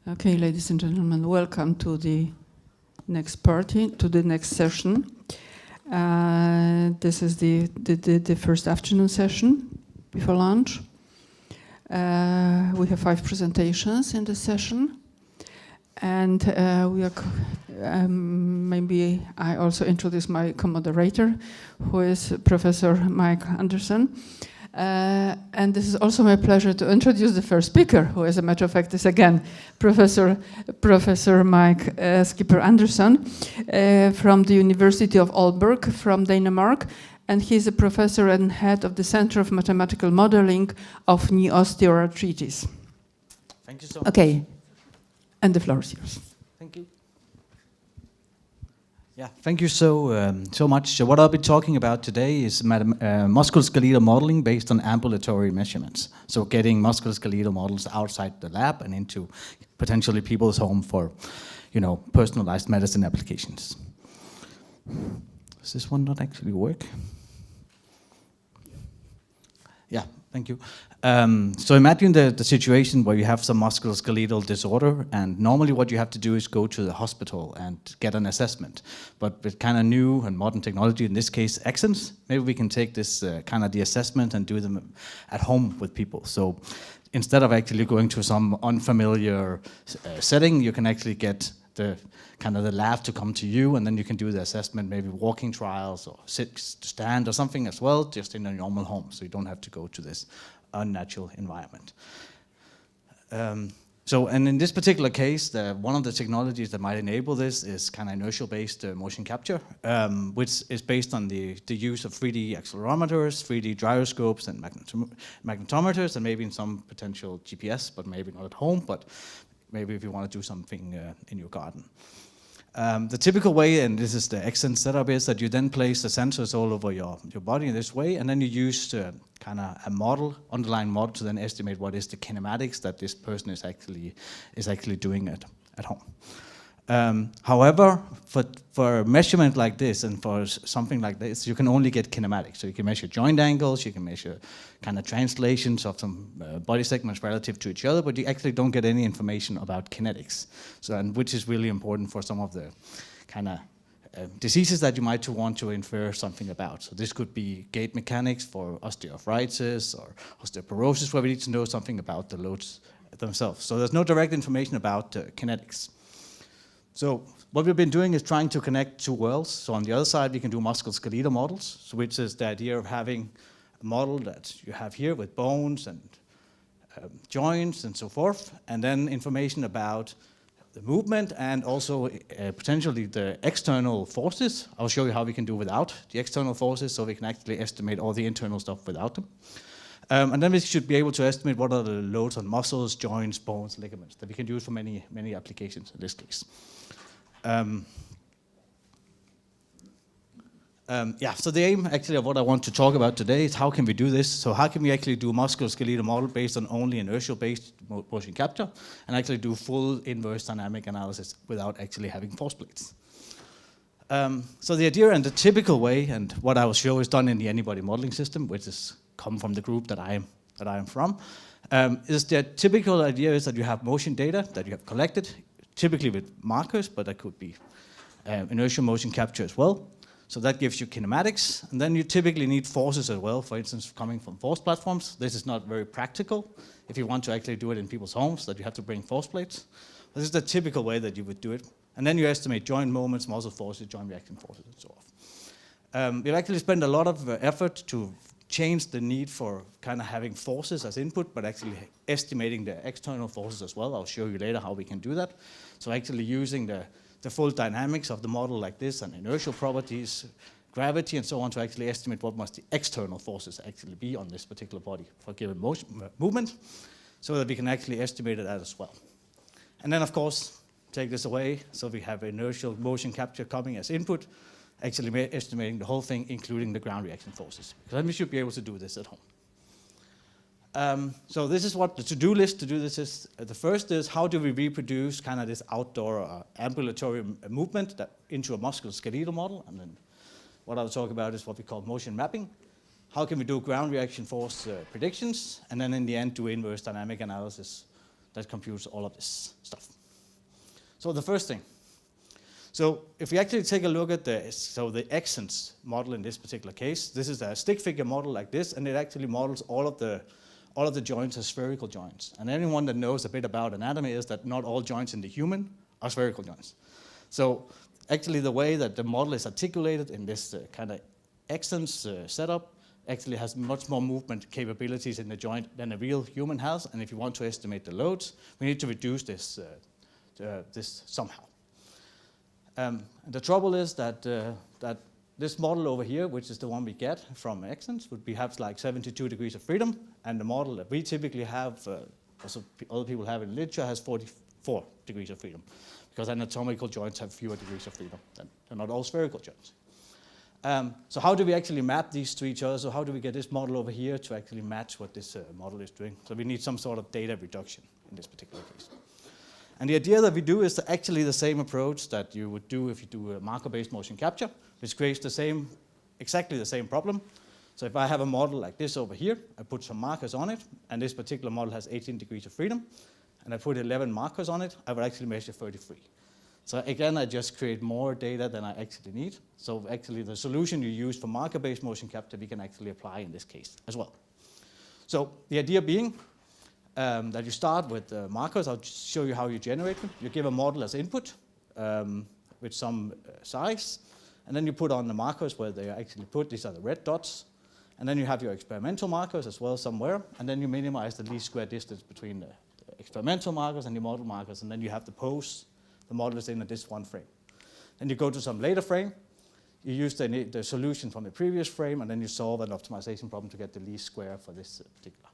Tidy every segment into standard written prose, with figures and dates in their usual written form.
Okay, ladies and gentlemen, welcome to the next party, to the next session. This is the first afternoon session before lunch. We have 5 presentations in this session, and we are maybe I also introduce my co-moderator, who is Professor Mike Anderson. And this is also my pleasure to introduce the first speaker, who, as a matter of fact, is again Professor Mike Skipper Anderson from the University of Aalborg from Denmark. And he's a professor and head of the Center of Mathematical Modeling of Knee Osteoarthritis. Thank you so much. Okay, and the floor is yours. Thank you. Yeah, thank you so much. So what I'll be talking about today is musculoskeletal modeling based on ambulatory measurements. So getting musculoskeletal models outside the lab and into potentially people's home for, personalized medicine applications. Does this one not actually work? Yeah, thank you. So imagine the situation where you have some musculoskeletal disorder, and normally what you have to do is go to the hospital and get an assessment. But with kind of new and modern technology, in this case, Accents, maybe we can take this kind of the assessment and do them at home with people. So instead of actually going to some unfamiliar setting, you can actually get the lab to come to you, and then you can do the assessment, maybe walking trials or sit to stand or something as well, just in a normal home, so you don't have to go to this unnatural environment. And in this particular case, one of the technologies that might enable this is kind of inertial-based motion capture, which is based on the use of 3D accelerometers, 3D gyroscopes, and magnetometers, and maybe in some potential GPS, but maybe not at home, but maybe if you want to do something in your garden. The typical way, and this is the Accent setup, is that you then place the sensors all over your body in this way, and then you use kind of a underlying model to then estimate what is the kinematics that this person is actually doing at home. However, for a measurement like this and for something like this, you can only get kinematics. So you can measure joint angles, you can measure kind of translations of some body segments relative to each other, but you actually don't get any information about kinetics. And which is really important for some of the kind of diseases that you might want to infer something about. So this could be gait mechanics for osteoarthritis or osteoporosis, where we need to know something about the loads themselves. So there's no direct information about kinetics. So what we've been doing is trying to connect 2 worlds. So on the other side, we can do musculoskeletal models, which is the idea of having a model that you have here with bones and joints and so forth, and then information about the movement and also potentially the external forces. I'll show you how we can do without the external forces, so we can actually estimate all the internal stuff without them. And then we should be able to estimate what are the loads on muscles, joints, bones, ligaments that we can use for many applications in this case. So the aim actually of what I want to talk about today is how can we do this? So how can we actually do musculoskeletal model based on only inertial-based motion capture and actually do full inverse dynamic analysis without actually having force plates? So the idea and the typical way, and what I will show is done in the Anybody modeling system, which is come from the group that I am from, is the typical idea is that you have motion data that you have collected, typically with markers, but that could be inertial motion capture as well. So that gives you kinematics, and then you typically need forces as well, for instance, coming from force platforms. This is not very practical if you want to actually do it in people's homes, that you have to bring force plates. This is the typical way that you would do it. And then you estimate joint moments, muscle forces, joint reaction forces, and so on. We've actually spent a lot of effort to change the need for kind of having forces as input, but actually estimating the external forces as well. I'll show you later how we can do that. So actually using the full dynamics of the model like this and inertial properties, gravity and so on to actually estimate what must the external forces actually be on this particular body for a given movement, so that we can actually estimate that as well. And then of course, take this away, so we have inertial motion capture coming as input, actually estimating the whole thing, including the ground reaction forces. Because then we should be able to do this at home. So this is what the to-do list to do this is. The first is how do we reproduce kind of this outdoor ambulatory movement into a musculoskeletal model, and then what I'll talk about is what we call motion mapping. How can we do ground reaction force predictions, and then in the end do inverse dynamic analysis that computes all of this stuff. So the first thing. So if we actually take a look at the Exens model in this particular case, this is a stick figure model like this, and it actually models all of the joints as spherical joints. And anyone that knows a bit about anatomy is that not all joints in the human are spherical joints. So actually the way that the model is articulated in this kind of Exens setup actually has much more movement capabilities in the joint than a real human has. And if you want to estimate the loads, we need to reduce this somehow. The trouble is that this model over here, which is the one we get from Exens, would have like 72 degrees of freedom, and the model that we typically have, also other people have in literature, has 44 degrees of freedom, because anatomical joints have fewer degrees of freedom. They're not all spherical joints. So how do we actually map these to each other? So how do we get this model over here to actually match what this model is doing? So we need some sort of data reduction in this particular case. And the idea that we do is actually the same approach that you would do if you do a marker-based motion capture, which creates exactly the same problem. So if I have a model like this over here, I put some markers on it, and this particular model has 18 degrees of freedom, and I put 11 markers on it, I would actually measure 33. So again, I just create more data than I actually need. So actually the solution you use for marker-based motion capture, we can actually apply in this case as well. So the idea being that you start with markers. I'll just show you how you generate them. You give a model as input with some size, and then you put on the markers where they are actually put. These are the red dots. And then you have your experimental markers as well somewhere, and then you minimize the least square distance between the experimental markers and your model markers, and then you have the pose. The model is in this one frame. Then you go to some later frame. You use the solution from the previous frame, and then you solve an optimization problem to get the least square for this particular model.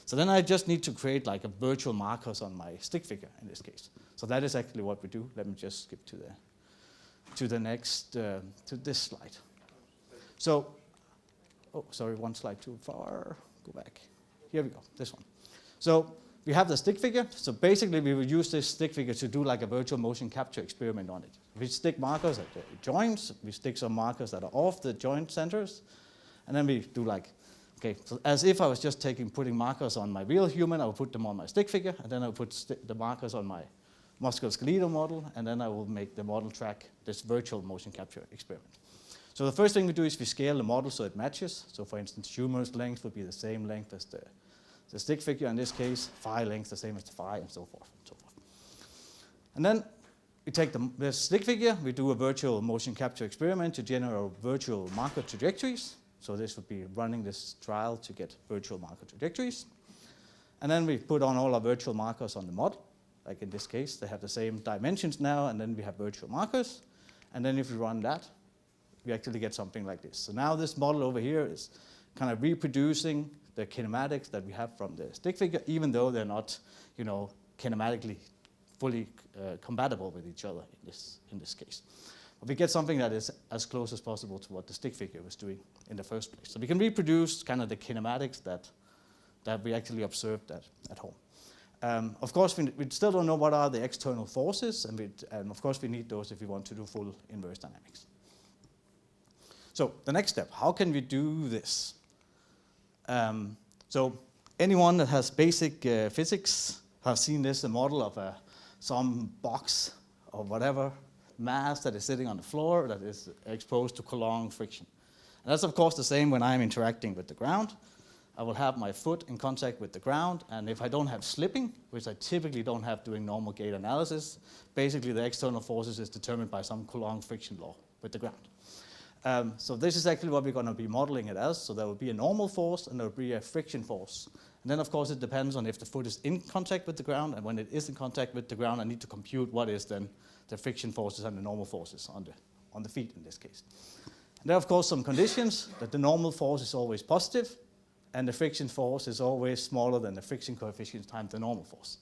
So then I just need to create like a virtual markers on my stick figure in this case. So that is actually what we do. Let me just skip to the next, to this slide. So, oh, sorry, one slide too far. Go back. Here we go, this one. So we have the stick figure. So basically we will use this stick figure to do like a virtual motion capture experiment on it. We stick markers at the joints. We stick some markers that are off the joint centers. And then we do like, okay, so as if I was just putting markers on my real human, I will put them on my stick figure, and then I will put the markers on my musculoskeletal model, and then I will make the model track this virtual motion capture experiment. So the first thing we do is we scale the model so it matches. So for instance, humerus length would be the same length as the stick figure in this case, phi length the same as the phi, and so forth and so forth. And then we take the stick figure, we do a virtual motion capture experiment to generate virtual marker trajectories. So this would be running this trial to get virtual marker trajectories. And then we put on all our virtual markers on the model. Like in this case, they have the same dimensions now, and then we have virtual markers. And then if we run that, we actually get something like this. So now this model over here is kind of reproducing the kinematics that we have from the stick figure, even though they're not, kinematically fully compatible with each other in this case. But we get something that is as close as possible to what the stick figure was doing in the first place. So we can reproduce kind of the kinematics that we actually observed at home. Of course, we still don't know what are the external forces, and of course we need those if we want to do full inverse dynamics. So the next step, how can we do this? So anyone that has basic physics has seen this, a model of some box or whatever mass that is sitting on the floor that is exposed to Coulomb friction. And that's of course the same when I'm interacting with the ground. I will have my foot in contact with the ground, and if I don't have slipping, which I typically don't have doing normal gait analysis, basically the external forces is determined by some Coulomb friction law with the ground. So this is actually what we're going to be modeling it as. So there will be a normal force and there will be a friction force. And then of course it depends on if the foot is in contact with the ground, and when it is in contact with the ground, I need to compute what is then the friction forces and the normal forces on the feet in this case. And there are of course some conditions that the normal force is always positive, and the friction force is always smaller than the friction coefficient times the normal force,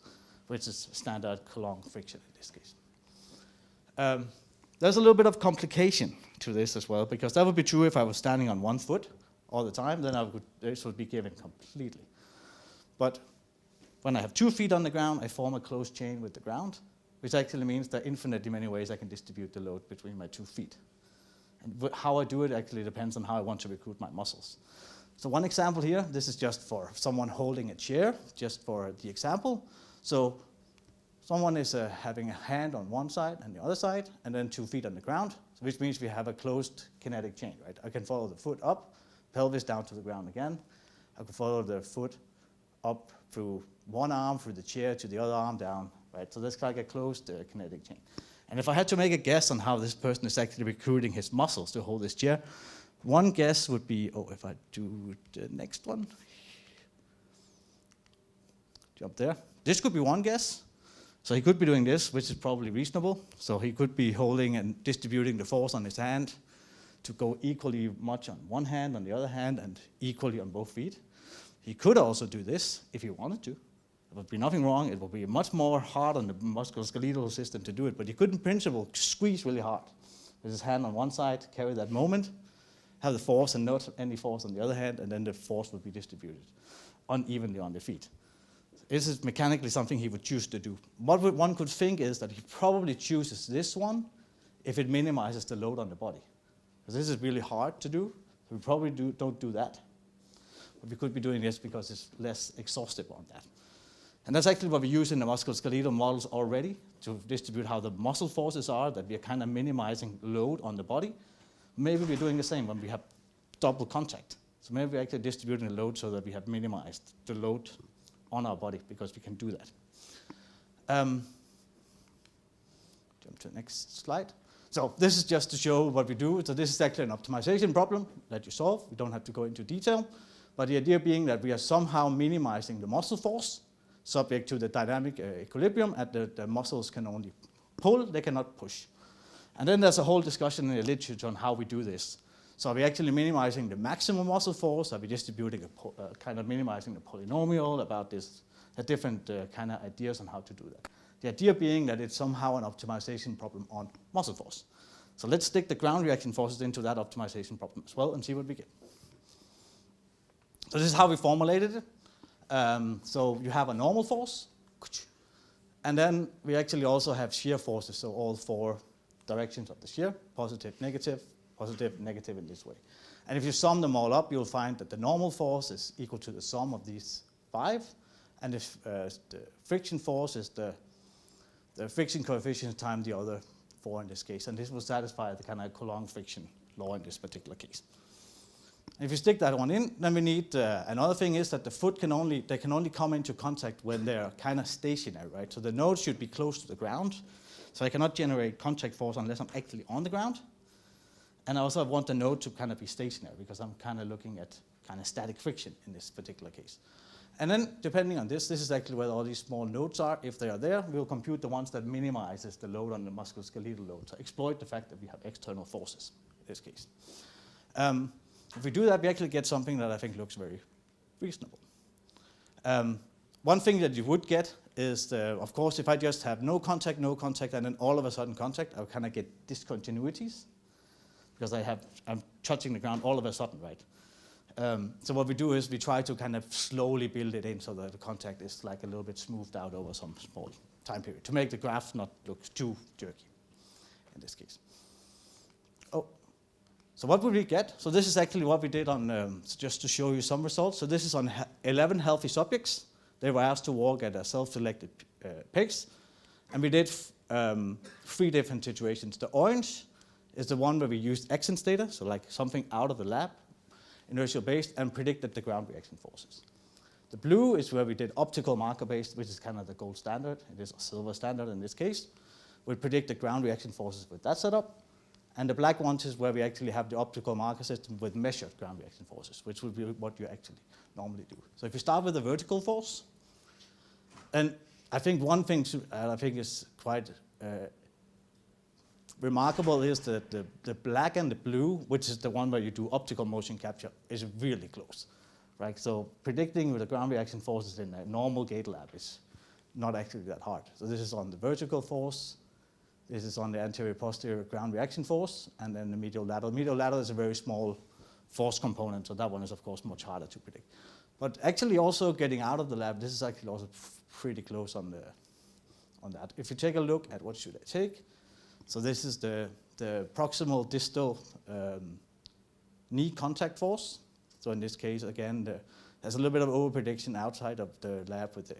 which is standard Coulomb friction in this case. There's a little bit of complication to this as well, because that would be true if I was standing on one foot all the time, then this would be given completely. But when I have 2 feet on the ground, I form a closed chain with the ground, which actually means there are infinitely many ways I can distribute the load between my 2 feet. And how I do it actually depends on how I want to recruit my muscles. So one example here, this is just for someone holding a chair, just for the example. So someone is having a hand on one side and the other side, and then 2 feet on the ground, which means we have a closed kinetic chain, right? I can follow the foot up, pelvis down to the ground again. I can follow the foot up through one arm, through the chair, to the other arm, down, right? So that's like a closed kinetic chain. And if I had to make a guess on how this person is actually recruiting his muscles to hold this chair, one guess would be, if I do the next one, jump there. This could be one guess. So he could be doing this, which is probably reasonable. So he could be holding and distributing the force on his hand to go equally much on one hand, on the other hand, and equally on both feet. He could also do this if he wanted to. There would be nothing wrong. It would be much more hard on the musculoskeletal system to do it, but he could in principle squeeze really hard with his hand on one side, carry that moment, have the force and not any force on the other hand, and then the force would be distributed unevenly on the feet. This is mechanically something he would choose to do. What one could think is that he probably chooses this one if it minimizes the load on the body. Because this is really hard to do, so we probably don't do that. But we could be doing this because it's less exhaustive on that. And that's actually what we use in the musculoskeletal models already to distribute how the muscle forces are, that we are kind of minimizing load on the body. Maybe we're doing the same when we have double contact. So maybe we're actually distributing the load so that we have minimized the load on our body, because we can do that. Jump to the next slide. So this is just to show what we do. So this is actually an optimization problem that you solve. We don't have to go into detail. But the idea being that we are somehow minimizing the muscle force subject to the dynamic equilibrium, and the muscles can only pull, they cannot push. And then there's a whole discussion in the literature on how we do this. So are we actually minimizing the maximum muscle force? Are we distributing kind of minimizing the polynomial about this? There are different kind of ideas on how to do that. The idea being that it's somehow an optimization problem on muscle force. So let's stick the ground reaction forces into that optimization problem as well and see what we get. So this is how we formulated it. So you have a normal force, and then we actually also have shear forces, so all 4 directions of the shear, positive, negative, negative in this way. And if you sum them all up, you'll find that the normal force is equal to the sum of these 5, and if the friction force is the friction coefficient times the other 4 in this case, and this will satisfy the kind of Coulomb friction law in this particular case. If you stick that one in, then we need another thing is that the foot can only come into contact when they're kind of stationary, right? So the node should be close to the ground, so I cannot generate contact force unless I'm actually on the ground. And I also want the node to kind of be stationary because I'm kind of looking at kind of static friction in this particular case. And then depending on this is actually where all these small nodes are. If they are there, we'll compute the ones that minimizes the load on the musculoskeletal load. So exploit the fact that we have external forces in this case. If we do that, we actually get something that I think looks very reasonable. One thing that you would get is, of course, if I just have no contact, and then all of a sudden contact, I'll kind of get discontinuities because I'm touching the ground all of a sudden, right? So what we do is we try to kind of slowly build it in so that the contact is like a little bit smoothed out over some small time period to make the graph not look too jerky in this case. So what would we get? So this is actually what we did on, just to show you some results. So this is on 11 healthy subjects. They were asked to walk at a self-selected pace. And we did 3 different situations. The orange is the one where we used Exens data, so like something out of the lab, inertial based, and predicted the ground reaction forces. The blue is where we did optical marker based, which is kind of the gold standard. It is a silver standard in this case. We predict the ground reaction forces with that setup. And the black ones is where we actually have the optical marker system with measured ground reaction forces, which would be what you actually normally do. So if you start with the vertical force, and I think one thing I think is quite remarkable is that the black and the blue, which is the one where you do optical motion capture, is really close, right? So predicting with the ground reaction forces in a normal gate lab is not actually that hard. So this is on the vertical force. This is on the anterior-posterior ground reaction force, and then the medial lateral. Medial lateral is a very small force component, so that one is, of course, much harder to predict. But actually also getting out of the lab, this is actually also pretty close on that. If you take a look at what should I take, so this is the proximal distal knee contact force. So in this case, again, there's a little bit of over-prediction outside of the lab with the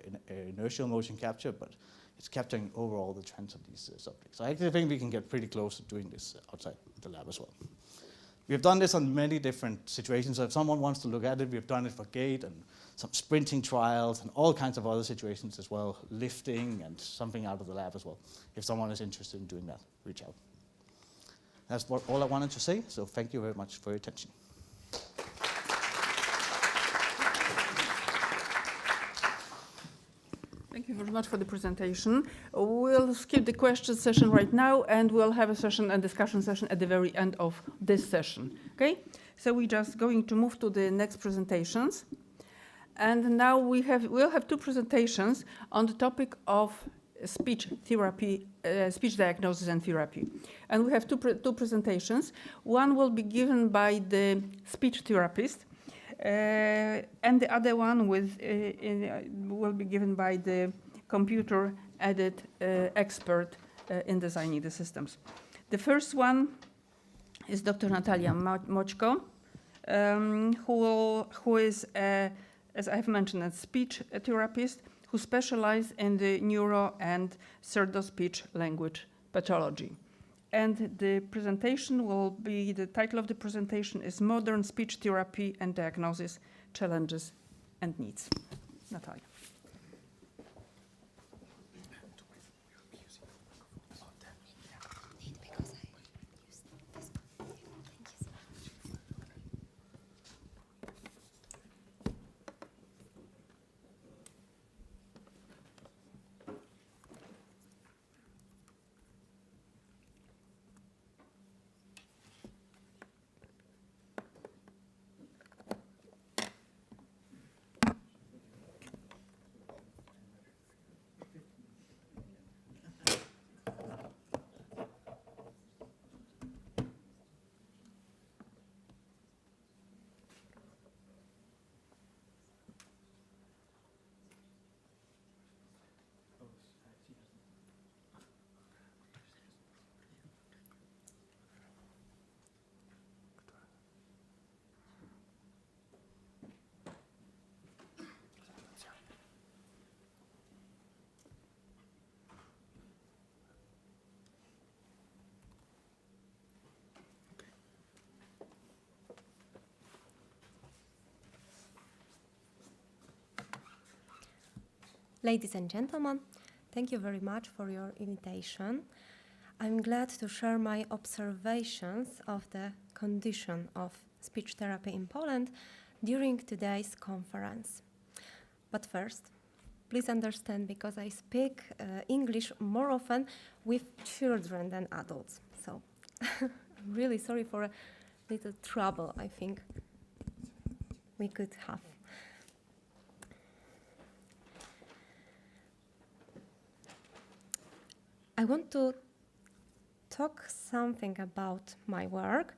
inertial motion capture, but it's capturing overall the trends of these subjects. So I actually think we can get pretty close to doing this outside the lab as well. We've done this on many different situations. So if someone wants to look at it, we've done it for gait and some sprinting trials and all kinds of other situations as well, lifting and something out of the lab as well. If someone is interested in doing that, reach out. That's all I wanted to say, so thank you very much for your attention. Thank you very much for the presentation. We'll skip the question session right now, and we'll have a session and discussion session at the very end of this session. Okay? So we're just going to move to the next presentations. And now we'll have two presentations on the topic of speech therapy, speech diagnosis and therapy. And we have two presentations. One will be given by the speech therapist, and the other one will be given by the computer-aided expert in designing the systems. The first one is Dr. Natalia Moćko, who is, as I've mentioned, a speech therapist who specializes in the neuro and pseudo-speech language pathology. And the presentation will be, the title of the presentation is Modern Speech Therapy and Diagnosis, Challenges and Needs. Natalia. Ladies and gentlemen, thank you very much for your invitation. I'm glad to share my observations of the condition of speech therapy in Poland during today's conference. But first, please understand, because I speak English more often with children than adults. So I'm really sorry for a little trouble I think we could have. I want to talk something about my work.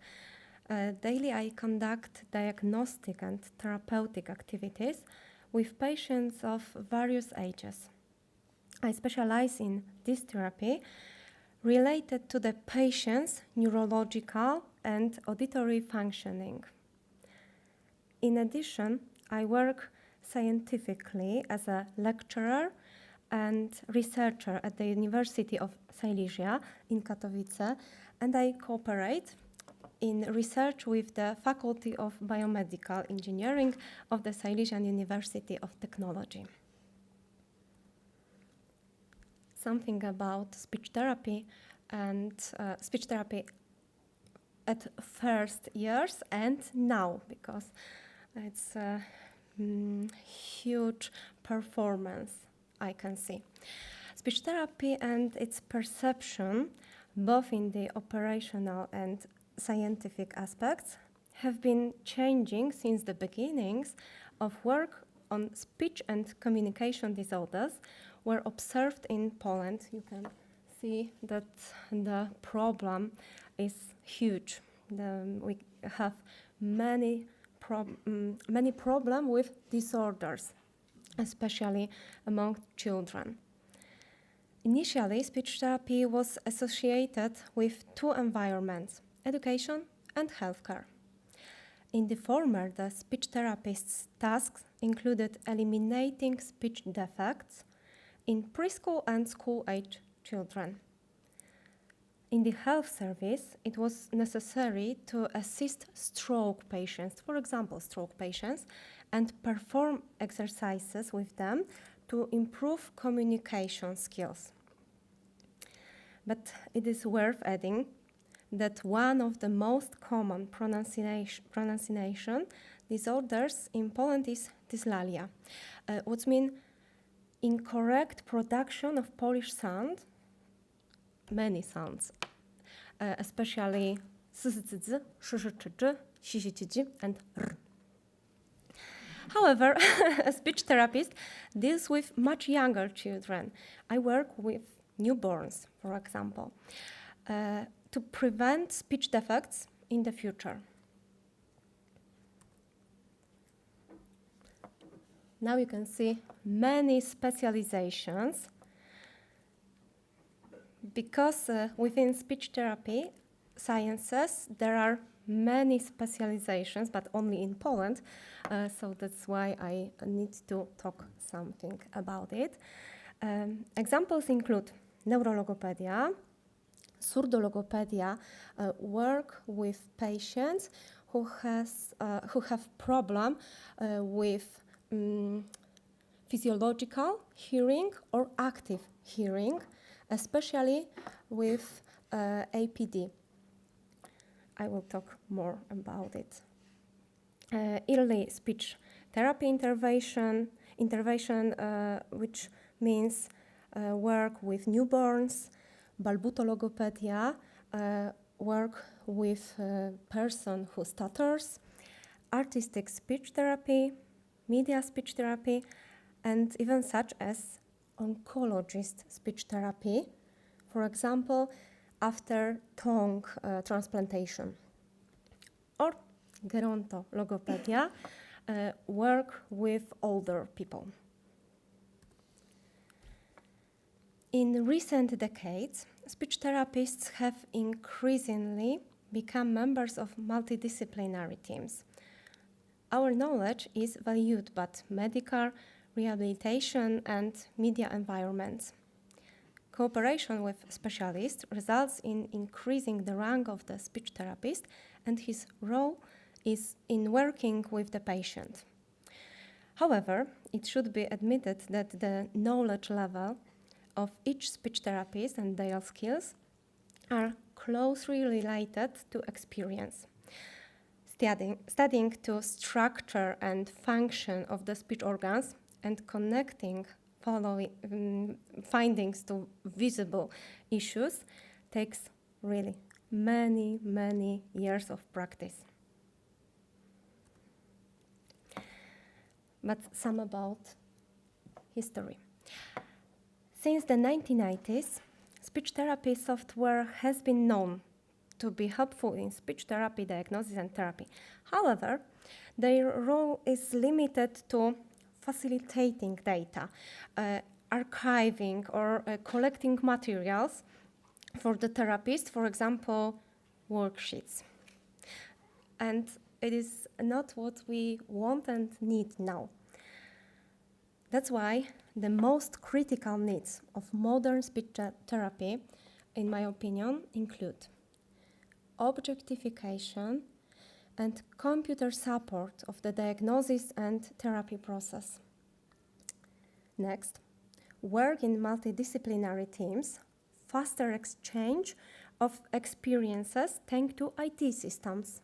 Daily I conduct diagnostic and therapeutic activities with patients of various ages. I specialize in this therapy related to the patient's neurological and auditory functioning. In addition, I work scientifically as a lecturer and researcher at the University of Silesia in Katowice, and I cooperate in research with the Faculty of Biomedical Engineering of the Silesian University of Technology. Something about speech therapy and speech therapy at first years and now, because it's a huge performance I can see. Speech therapy and its perception, both in the operational and scientific aspects, have been changing since the beginnings of work on speech and communication disorders were observed in Poland. You can see that the problem is huge. We have many problems with disorders, especially among children. Initially, speech therapy was associated with two environments, education and healthcare. In the former, the speech therapist's tasks included eliminating speech defects. in preschool and school-age children. In the health service, it was necessary to assist stroke patients, for example, stroke patients, and perform exercises with them to improve communication skills. But it is worth adding that one of the most common pronunciation disorders in Poland is dyslalia, which means incorrect production of Polish sound, many sounds, especially zzz, sh, and r. However, a speech therapist deals with much younger children. I work with newborns, for example, to prevent speech defects in the future. Now you can see many specializations because within speech therapy sciences there are many specializations, but only in Poland, so that's why I need to talk something about it. Examples include neurologopedia, surdologopedia, work with patients who have problem with physiological hearing or active hearing, especially with APD. I will talk more about it. Early speech therapy intervention, which means work with newborns, balbutologopedia, work with a person who stutters, artistic speech therapy, media speech therapy, and even such as oncologist speech therapy, for example, after tongue transplantation. Or gerontologopedia, work with older people. In recent decades, speech therapists have increasingly become members of multidisciplinary teams. Our knowledge is valued by medical, rehabilitation, and media environments. Cooperation with specialists results in increasing the rank of the speech therapist, and his role is in working with the patient. However, it should be admitted that the knowledge level of each speech therapist and their skills are closely related to experience. Studying to structure and function of the speech organs and connecting findings to visible issues takes really many years of practice. But some about history. Since the 1990s, speech therapy software has been known to be helpful in speech therapy, diagnosis, and therapy. However, their role is limited to facilitating data, archiving or collecting materials for the therapist, for example, worksheets. And it is not what we want and need now. That's why the most critical needs of modern speech therapy, in my opinion, include objectification and computer support of the diagnosis and therapy process. Next, work in multidisciplinary teams, faster exchange of experiences thanks to IT systems.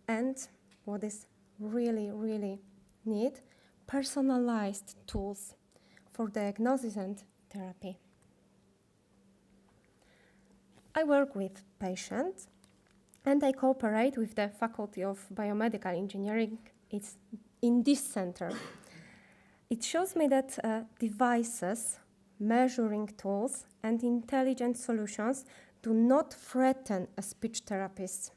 And what is really neat, personalized tools for diagnosis and therapy. I work with patients and I cooperate with the Faculty of Biomedical Engineering. It's in this center. It shows me that devices, measuring tools, and intelligent solutions do not threaten a speech therapist.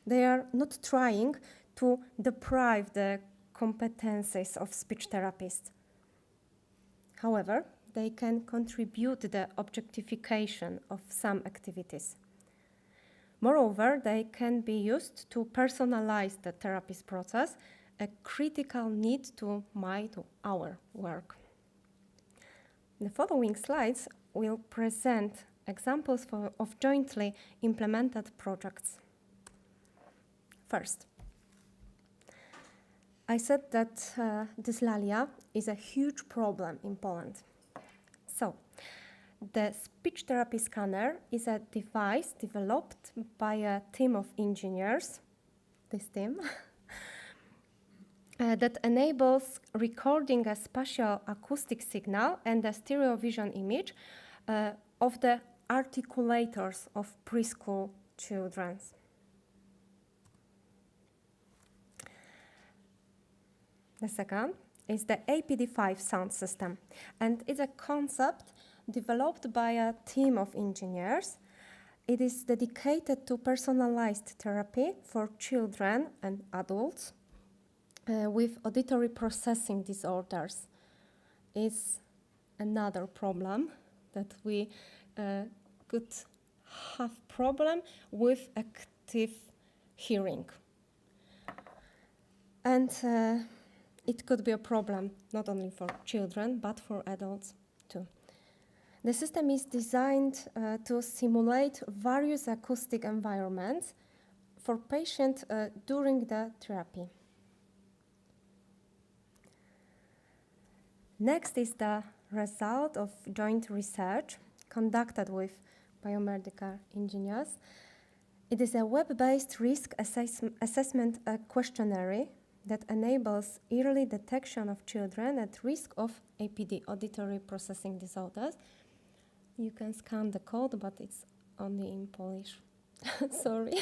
They are not trying to deprive the competencies of speech therapists. However, they can contribute to the objectification of some activities. Moreover, they can be used to personalize the therapist process, a critical need to our work. The following slides will present examples of jointly implemented projects. First, I said that dyslalia is a huge problem in Poland. So, the speech therapy scanner is a device developed by a team of engineers, this team, that enables recording a spatial acoustic signal and a stereo vision image of the articulators of preschool children. The second is the APD5 sound system, and it's a concept developed by a team of engineers. It is dedicated to personalized therapy for children and adults with auditory processing disorders. It's another problem that we could have problem with active hearing. And it could be a problem not only for children, but for adults too. The system is designed to simulate various acoustic environments for patients during the therapy. Next is the result of joint research conducted with biomedical engineers. It is a web-based risk assessment questionnaire that enables early detection of children at risk of APD, auditory processing disorders. You can scan the code, but it's only in Polish. Sorry.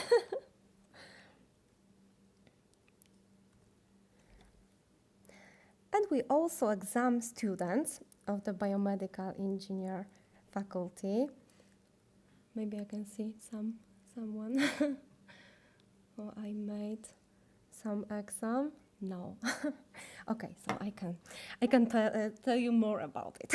And we also examine students of the biomedical engineer faculty. Maybe I can see someone. Oh, I made some exam. No. Okay, so I can tell you more about it.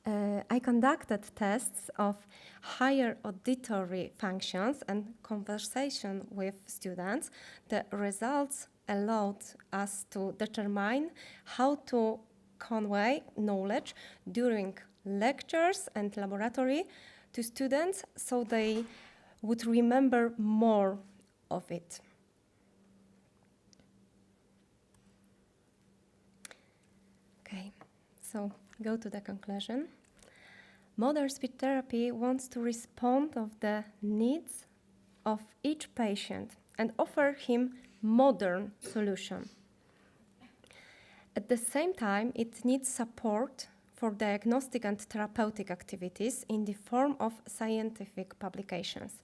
I conducted tests of higher auditory functions and conversation with students. The results allowed us to determine how to convey knowledge during lectures and laboratory to students so they would remember more of it. Okay, so go to the conclusion. Modern speech therapy wants to respond to the needs of each patient and offer him modern solution. At the same time, it needs support for diagnostic and therapeutic activities in the form of scientific publications.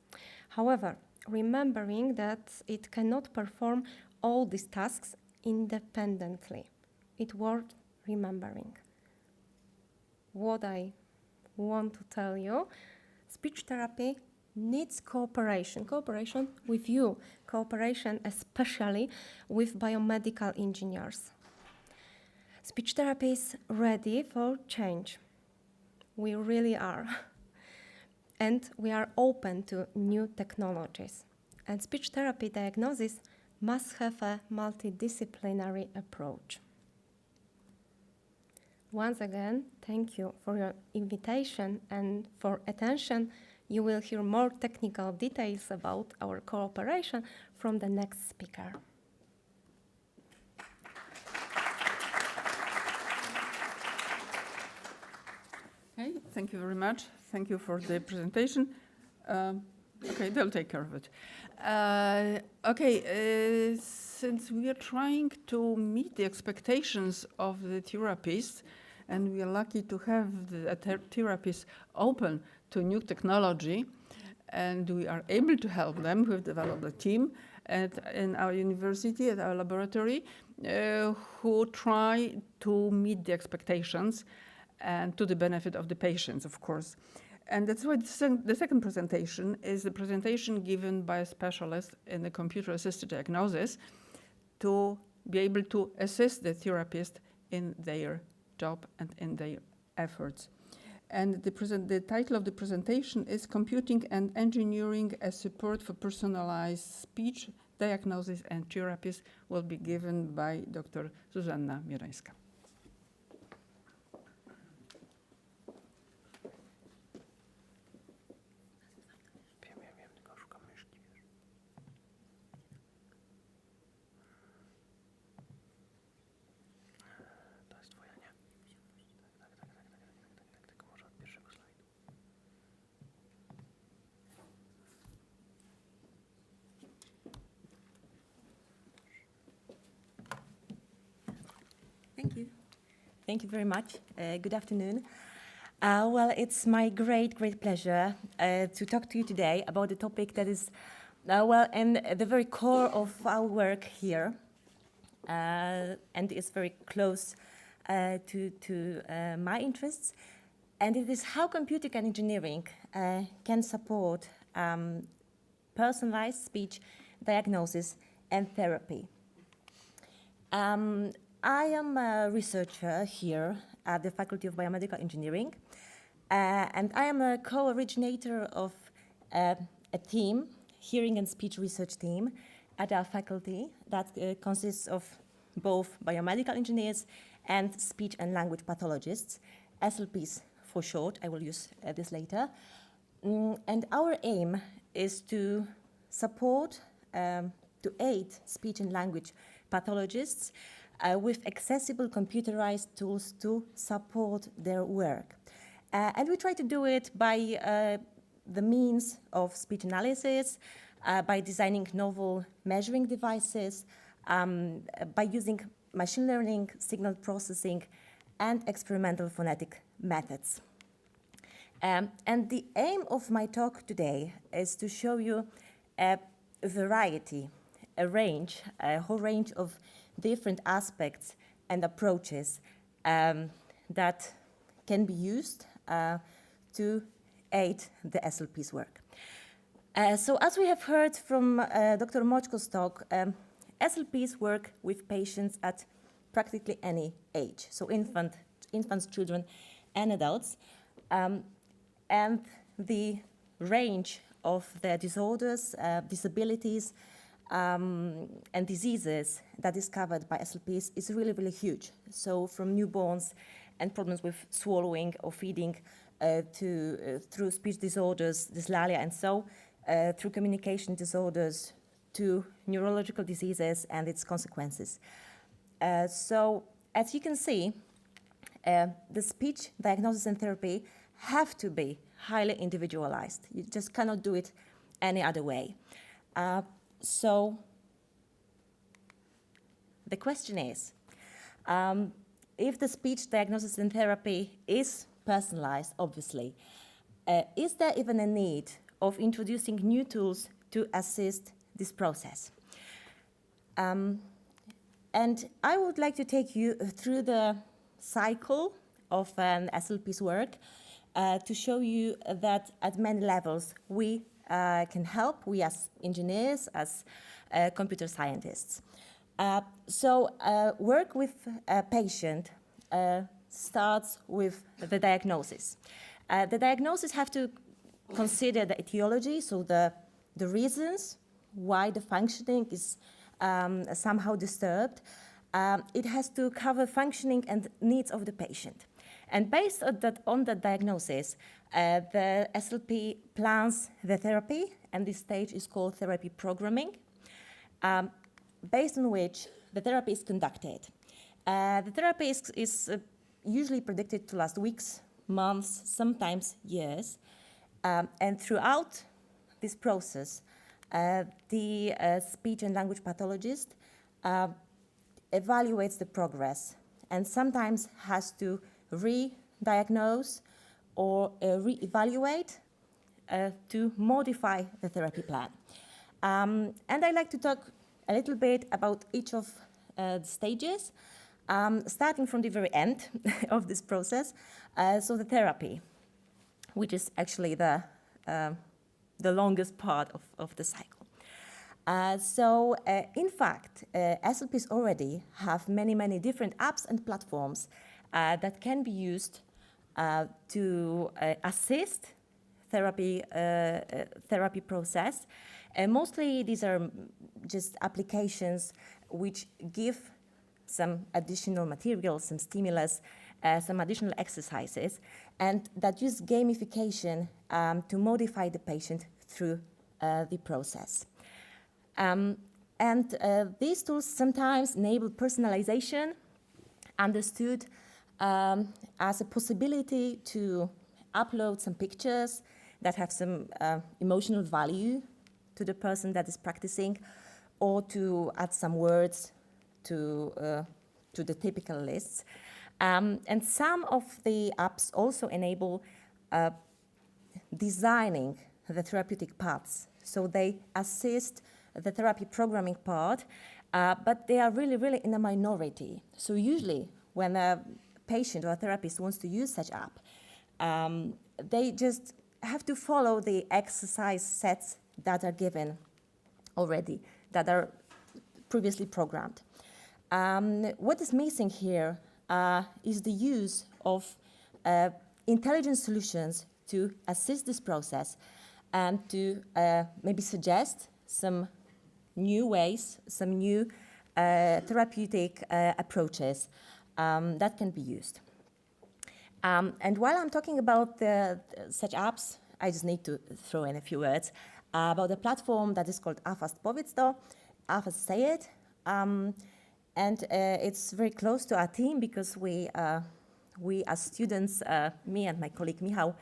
However, remembering that it cannot perform all these tasks independently. It's worth remembering. What I want to tell you, speech therapy needs cooperation with you, cooperation especially with biomedical engineers. Speech therapy is ready for change. We really are. And we are open to new technologies. And speech therapy diagnosis must have a multidisciplinary approach. Once again, thank you for your invitation and for attention. You will hear more technical details about our cooperation from the next speaker. Okay, thank you very much. Thank you for the presentation. Okay, they'll take care of it. Since we are trying to meet the expectations of the therapists, and we are lucky to have the therapists open to new technology, and we are able to help them. We've developed a team in our university, at our laboratory, who try to meet the expectations and to the benefit of the patients, of course. And that's why the second presentation is the presentation given by a specialist in the computer-assisted diagnosis to be able to assist the therapist in their job and in their efforts. And the title of the presentation is Computing and Engineering as Support for Personalized Speech Diagnosis and Therapies, will be given by Dr. Zuzanna Mirańska. Thank you very much. Good afternoon. Well, it's my great pleasure to talk to you today about a topic that is, in the very core of our work here, and is very close to my interests. And it is how computer engineering can support personalized speech diagnosis and therapy. I am a researcher here at the Faculty of Biomedical Engineering, and I am a co-originator of a team, hearing and speech research team, at our faculty that consists of both biomedical engineers and speech and language pathologists, SLPs for short. I will use this later. And our aim is to support, to aid speech and language pathologists with accessible computerized tools to support their work. And we try to do it by the means of speech analysis, by designing novel measuring devices, by using machine learning, signal processing, and experimental phonetic methods. And the aim of my talk today is to show you a variety, a whole range of different aspects and approaches that can be used to aid the SLP's work. So as we have heard from Dr. Moczko's talk, SLPs work with patients at practically any age, so infants, children, and adults. And the range of their disorders, disabilities, and diseases that is covered by SLPs is really, really huge. So from newborns and problems with swallowing or feeding through speech disorders, dyslexia, and so through communication disorders to neurological diseases and its consequences. So as you can see, the speech diagnosis and therapy have to be highly individualized. You just cannot do it any other way. So the question is, if the speech diagnosis and therapy is personalized, obviously, is there even a need of introducing new tools to assist this process? And I would like to take you through the cycle of an SLP's work to show you that at many levels we can help, we as engineers, as computer scientists. So work with a patient starts with the diagnosis. The diagnosis have to consider the etiology, so the reasons why the functioning is somehow disturbed. It has to cover functioning and needs of the patient. And based on that diagnosis, the SLP plans the therapy, and this stage is called therapy programming, based on which the therapy is conducted. The therapy is usually predicted to last weeks, months, sometimes years. And throughout this process, the speech and language pathologist evaluates the progress and sometimes has to re-diagnose or re-evaluate to modify the therapy plan. And I'd like to talk a little bit about each of the stages, starting from the very end of this process. So the therapy, which is actually the longest part of the cycle. In fact, SLPs already have many different apps and platforms that can be used to assist therapy process. Mostly these are just applications which give some additional material, some stimulus, some additional exercises, and that use gamification to modify the patient through the process. These tools sometimes enable personalization, understood as a possibility to upload some pictures that have some emotional value to the person that is practicing, or to add some words to the typical lists. And some of the apps also enable designing the therapeutic paths. So they assist the therapy programming part, but they are really in a minority. So usually when a patient or a therapist wants to use such app, they just have to follow the exercise sets that are given already, that are previously programmed. What is missing here is the use of intelligent solutions to assist this process and to maybe suggest some new ways, some new therapeutic approaches that can be used. And while I'm talking about such apps, I just need to throw in a few words about a platform that is called AFAST Powiedz to, AFAST Say It. And it's very close to our team because we as students, me and my colleague Michał,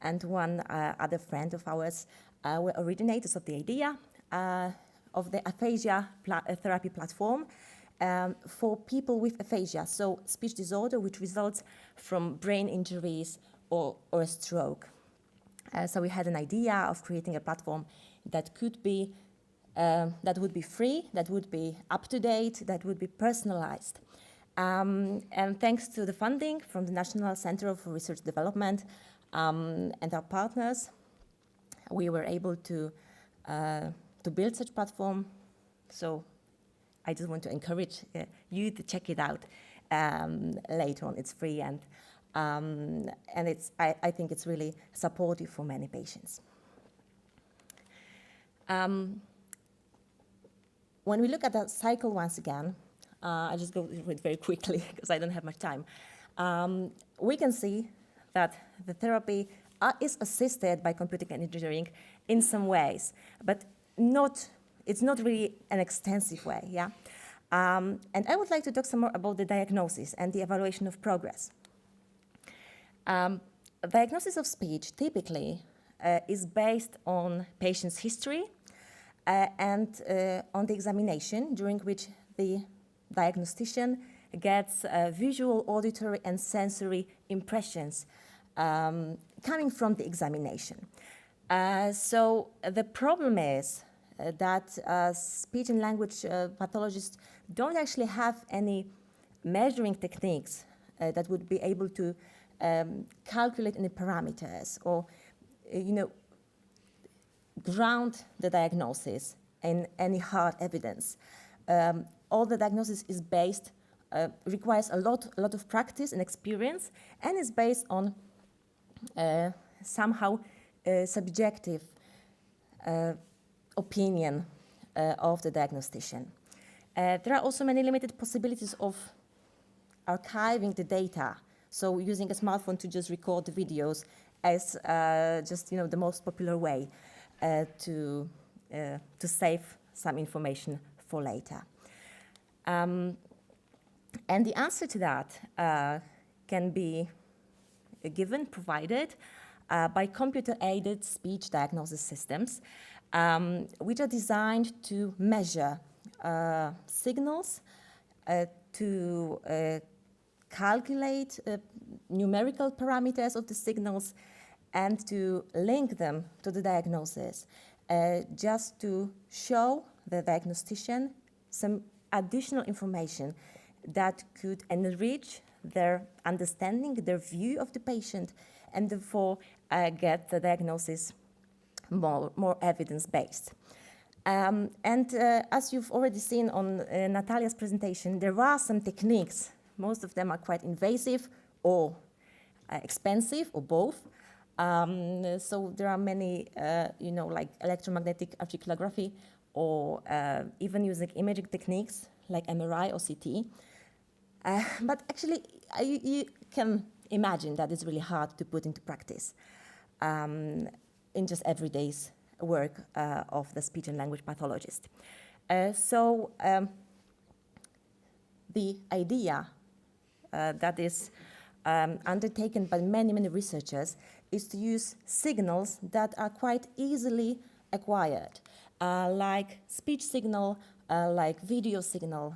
and one other friend of ours were originators of the idea of the aphasia therapy platform for people with aphasia, so speech disorder which results from brain injuries or a stroke. So we had an idea of creating a platform that could be, that would be free, that would be up to date, that would be personalized. And thanks to the funding from the National Center for Research Development and our partners, we were able to build such platform. So I just want to encourage you to check it out later on. It's free and it's, I think it's really supportive for many patients. When we look at the cycle once again, I'll just go through it very quickly because I don't have much time. We can see that the therapy is assisted by computing and engineering in some ways, but it's not really an extensive way, yeah? And I would like to talk some more about the diagnosis and the evaluation of progress. Diagnosis of speech typically is based on patient's history and on the examination, during which the diagnostician gets visual, auditory, and sensory impressions coming from the examination. So the problem is that speech and language pathologists don't actually have any measuring techniques that would be able to calculate any parameters or, ground the diagnosis in any hard evidence. All the diagnosis is based, requires a lot of practice and experience, and is based on somehow subjective opinion of the diagnostician. There are also many limited possibilities of archiving the data. So using a smartphone to just record the videos as just the most popular way to save some information for later. And the answer to that can be provided by computer-aided speech diagnosis systems, which are designed to measure signals, to calculate numerical parameters of the signals, and to link them to the diagnosis, just to show the diagnostician some additional information that could enrich their understanding, their view of the patient, and therefore get the diagnosis more evidence-based. And as you've already seen on Natalia's presentation, there are some techniques. Most of them are quite invasive or expensive or both. So there are many, like electromagnetic articulography or even using imaging techniques like MRI or CT. But actually, you can imagine that it's really hard to put into practice in just everyday's work of the speech and language pathologist. So the idea that is undertaken by many researchers is to use signals that are quite easily acquired, like speech signal, like video signal,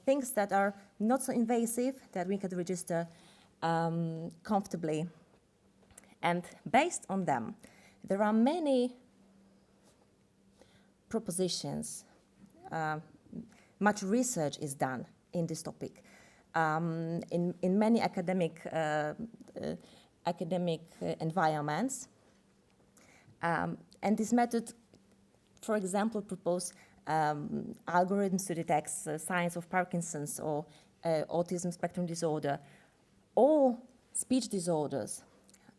things that are not so invasive that we can register comfortably. And based on them, there are many propositions. Much research is done in this topic in many academic environments. And this method, for example, propose algorithms to detect signs of Parkinson's or autism spectrum disorder, or speech disorders,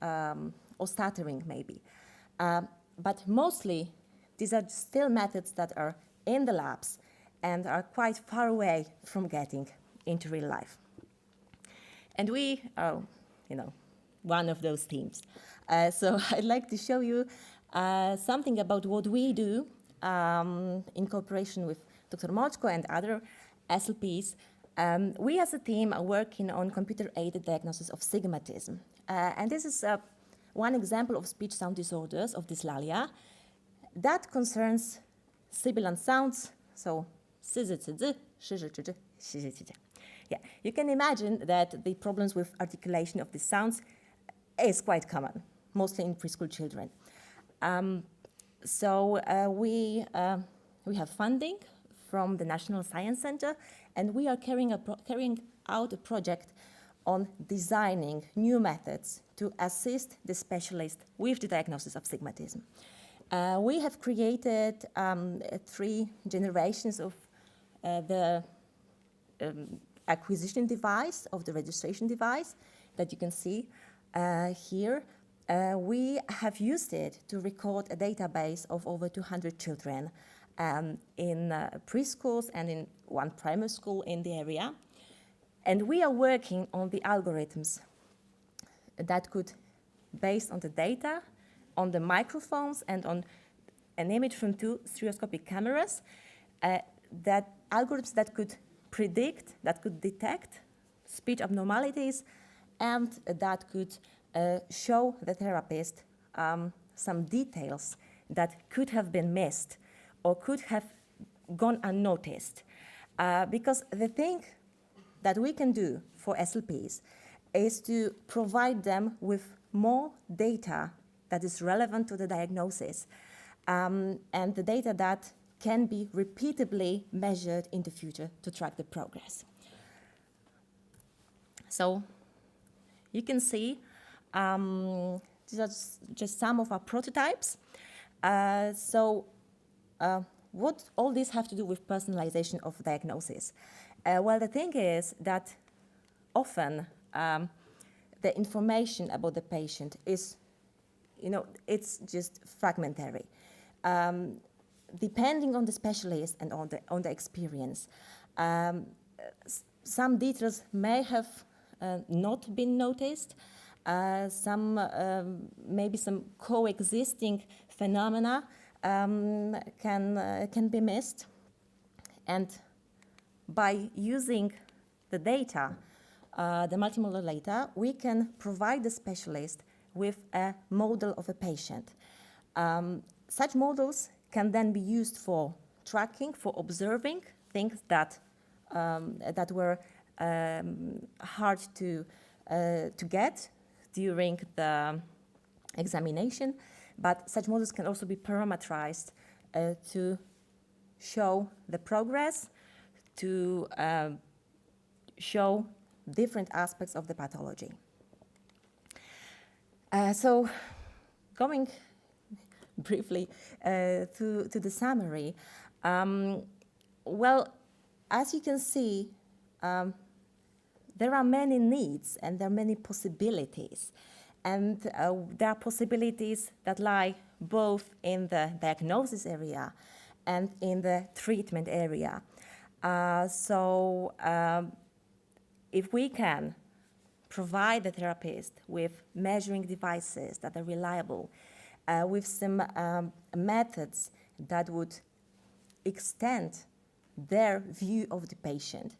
or stuttering maybe. But mostly, these are still methods that are in the labs and are quite far away from getting into real life. And we are, one of those teams. So I'd like to show you something about what we do in cooperation with Dr. Moczko and other SLPs. We as a team are working on computer-aided diagnosis of stigmatism. And this is one example of speech sound disorders of dyslalia that concerns sibilant sounds, so yeah, you can imagine that the problems with articulation of these sounds is quite common, mostly in preschool children. So we have funding from the National Science Center, and we are carrying out a project on designing new methods to assist the specialist with the diagnosis of stigmatism. We have created 3 generations of the acquisition device, of the registration device that you can see here. We have used it to record a database of over 200 children in preschools and in one primary school in the area. And we are working on the algorithms that could, based on the data, on the microphones and on an image from 2 stereoscopic cameras, that algorithms that could predict, that could detect speech abnormalities, and that could show the therapist some details that could have been missed or could have gone unnoticed. Because the thing that we can do for SLPs is to provide them with more data that is relevant to the diagnosis, and the data that can be repeatedly measured in the future to track the progress. So you can see these are just some of our prototypes. What all this have to do with personalization of diagnosis? Well, the thing is that often the information about the patient is, it's just fragmentary. Depending on the specialist and on the experience, some details may have not been noticed. Maybe some coexisting phenomena can be missed. And by using the data, the multimodal data, we can provide the specialist with a model of a patient. Such models can then be used for tracking, for observing things that were hard to get during the examination, but such models can also be parameterized to show the progress, to show different aspects of the pathology. So going briefly to the summary, well, as you can see, there are many needs and there are many possibilities. And there are possibilities that lie both in the diagnosis area and in the treatment area. If we can provide the therapist with measuring devices that are reliable, with some methods that would extend their view of the patient,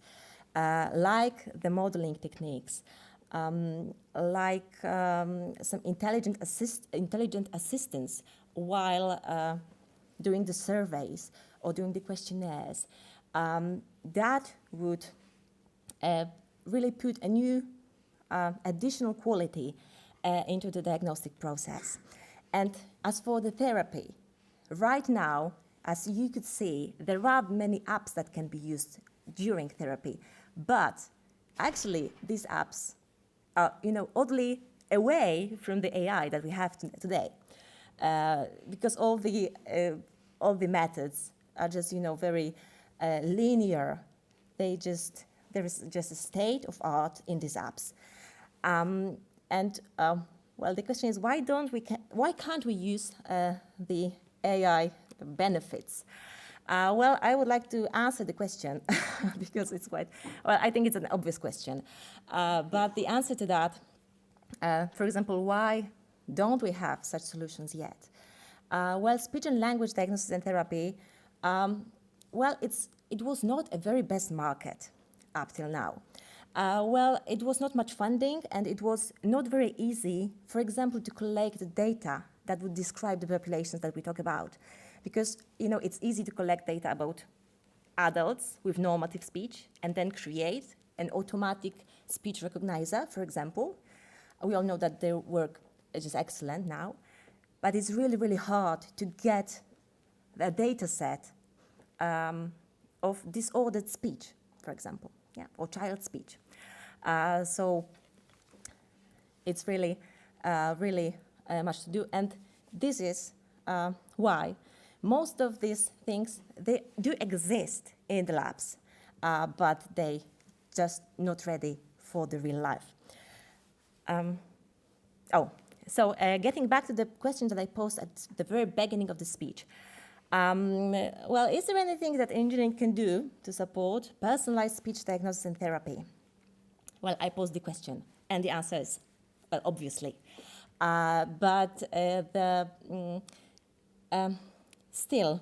like the modeling techniques, like some intelligent assistance while doing the surveys or doing the questionnaires, that would really put a new additional quality into the diagnostic process. And as for the therapy, right now, as you could see, there are many apps that can be used during therapy, but actually these apps are, oddly away from the AI that we have today, because all the methods are just, very linear. There is just a state of art in these apps, well, the question is, why can't we use the AI benefits? Well, I would like to answer the question because it's I think it's an obvious question. But the answer to that, for example, why don't we have such solutions yet? Well, speech and language diagnosis and therapy, well, it was not a very best market up till now. Well, it was not much funding, and it was not very easy, for example, to collect the data that would describe the populations that we talk about. Because, it's easy to collect data about adults with normative speech and then create an automatic speech recognizer, for example. We all know that their work is just excellent now, but it's really, really hard to get a data set of disordered speech, for example, or child speech. So it's really, really much to do. And this is why most of these things, they do exist in the labs, but they just not ready for the real life. So getting back to the question that I posed at the very beginning of the speech. Well, is there anything that engineering can do to support personalized speech diagnosis and therapy? Well, I posed the question, and the answer is, well, obviously. Still,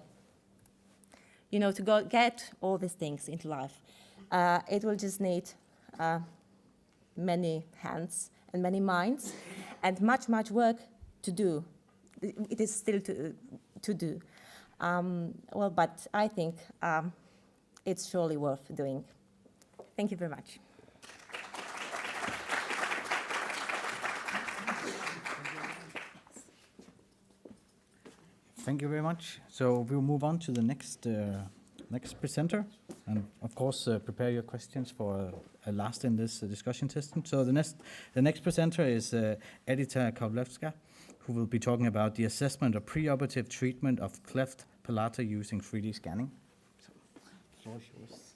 to get all these things into life, it will just need many hands and many minds, and much, much work to do. It is still to do. Well, but I think it's surely worth doing. Thank you very much. Thank you very much. So we'll move on to the next presenter, and of course prepare your questions for a last in this discussion system. So the next presenter is Edita Kowalewska, who will be talking about the assessment of preoperative treatment of cleft palata using 3D scanning. So, the floor is yours.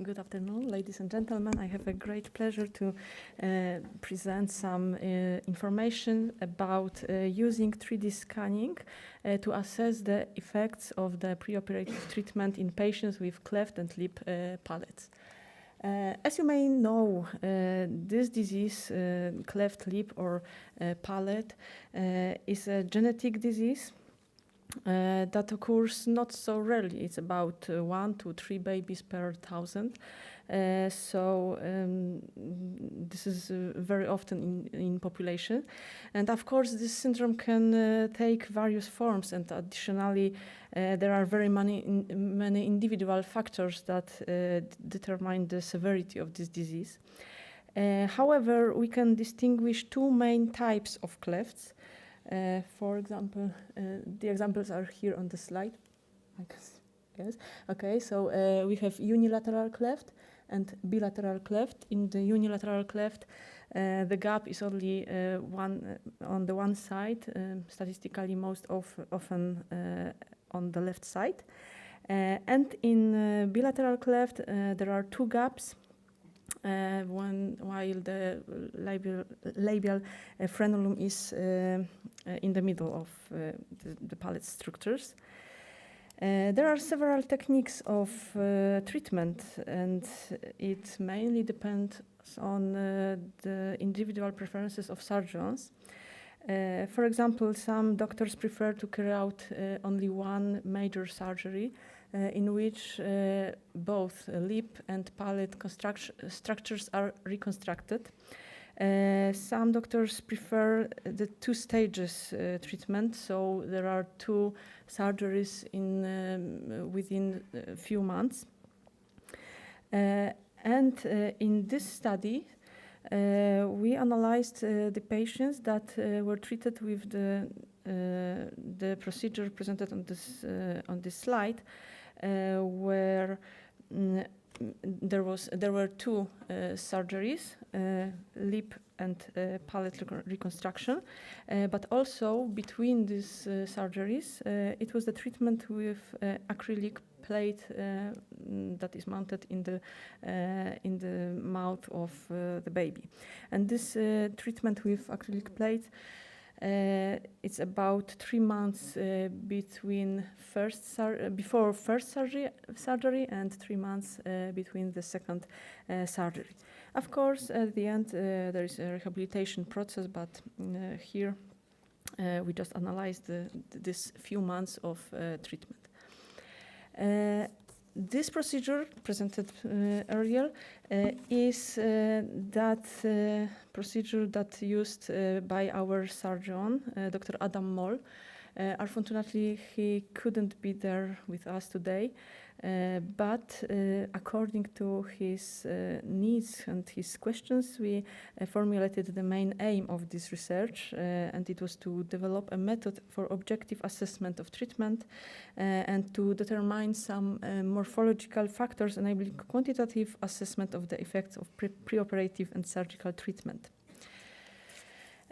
Good afternoon, ladies and gentlemen. I have a great pleasure to present some information about using 3D scanning to assess the effects of the preoperative treatment in patients with cleft and lip palates. As you may know, this disease, cleft lip or palate, is a genetic disease that occurs not so rarely. It's about 1 to 3 babies per 1,000. This is very often in population. And of course, this syndrome can take various forms, and additionally, there are very many individual factors that determine the severity of this disease. However, we can distinguish two main types of clefts. For example, the examples are here on the slide. I guess, yes. Okay, so we have unilateral cleft and bilateral cleft. In the unilateral cleft, the gap is only one on the one side, statistically most often on the left side. And in bilateral cleft, there are two gaps. One while the labial frenulum is in the middle of the palate structures. There are several techniques of treatment, and it mainly depends on the individual preferences of surgeons. For example, some doctors prefer to carry out only one major surgery in which both lip and palate structures are reconstructed. Some doctors prefer the two stages treatment, so there are two surgeries within a few months. And in this study, we analyzed the patients that were treated with the procedure presented on this slide, where there were two surgeries, lip and palate reconstruction, but also between these surgeries, it was the treatment with acrylic plate that is mounted in the mouth of the baby. And this treatment with acrylic plate, it's about 3 months before first surgery and 3 months between the second surgery. Of course, at the end, there is a rehabilitation process, but here we just analyzed this few months of treatment. This procedure presented earlier is that procedure that used by our surgeon, Dr. Adam Moll. Unfortunately, he couldn't be there with us today, but according to his needs and his questions, we formulated the main aim of this research, and it was to develop a method for objective assessment of treatment and to determine some morphological factors enabling quantitative assessment of the effects of preoperative and surgical treatment.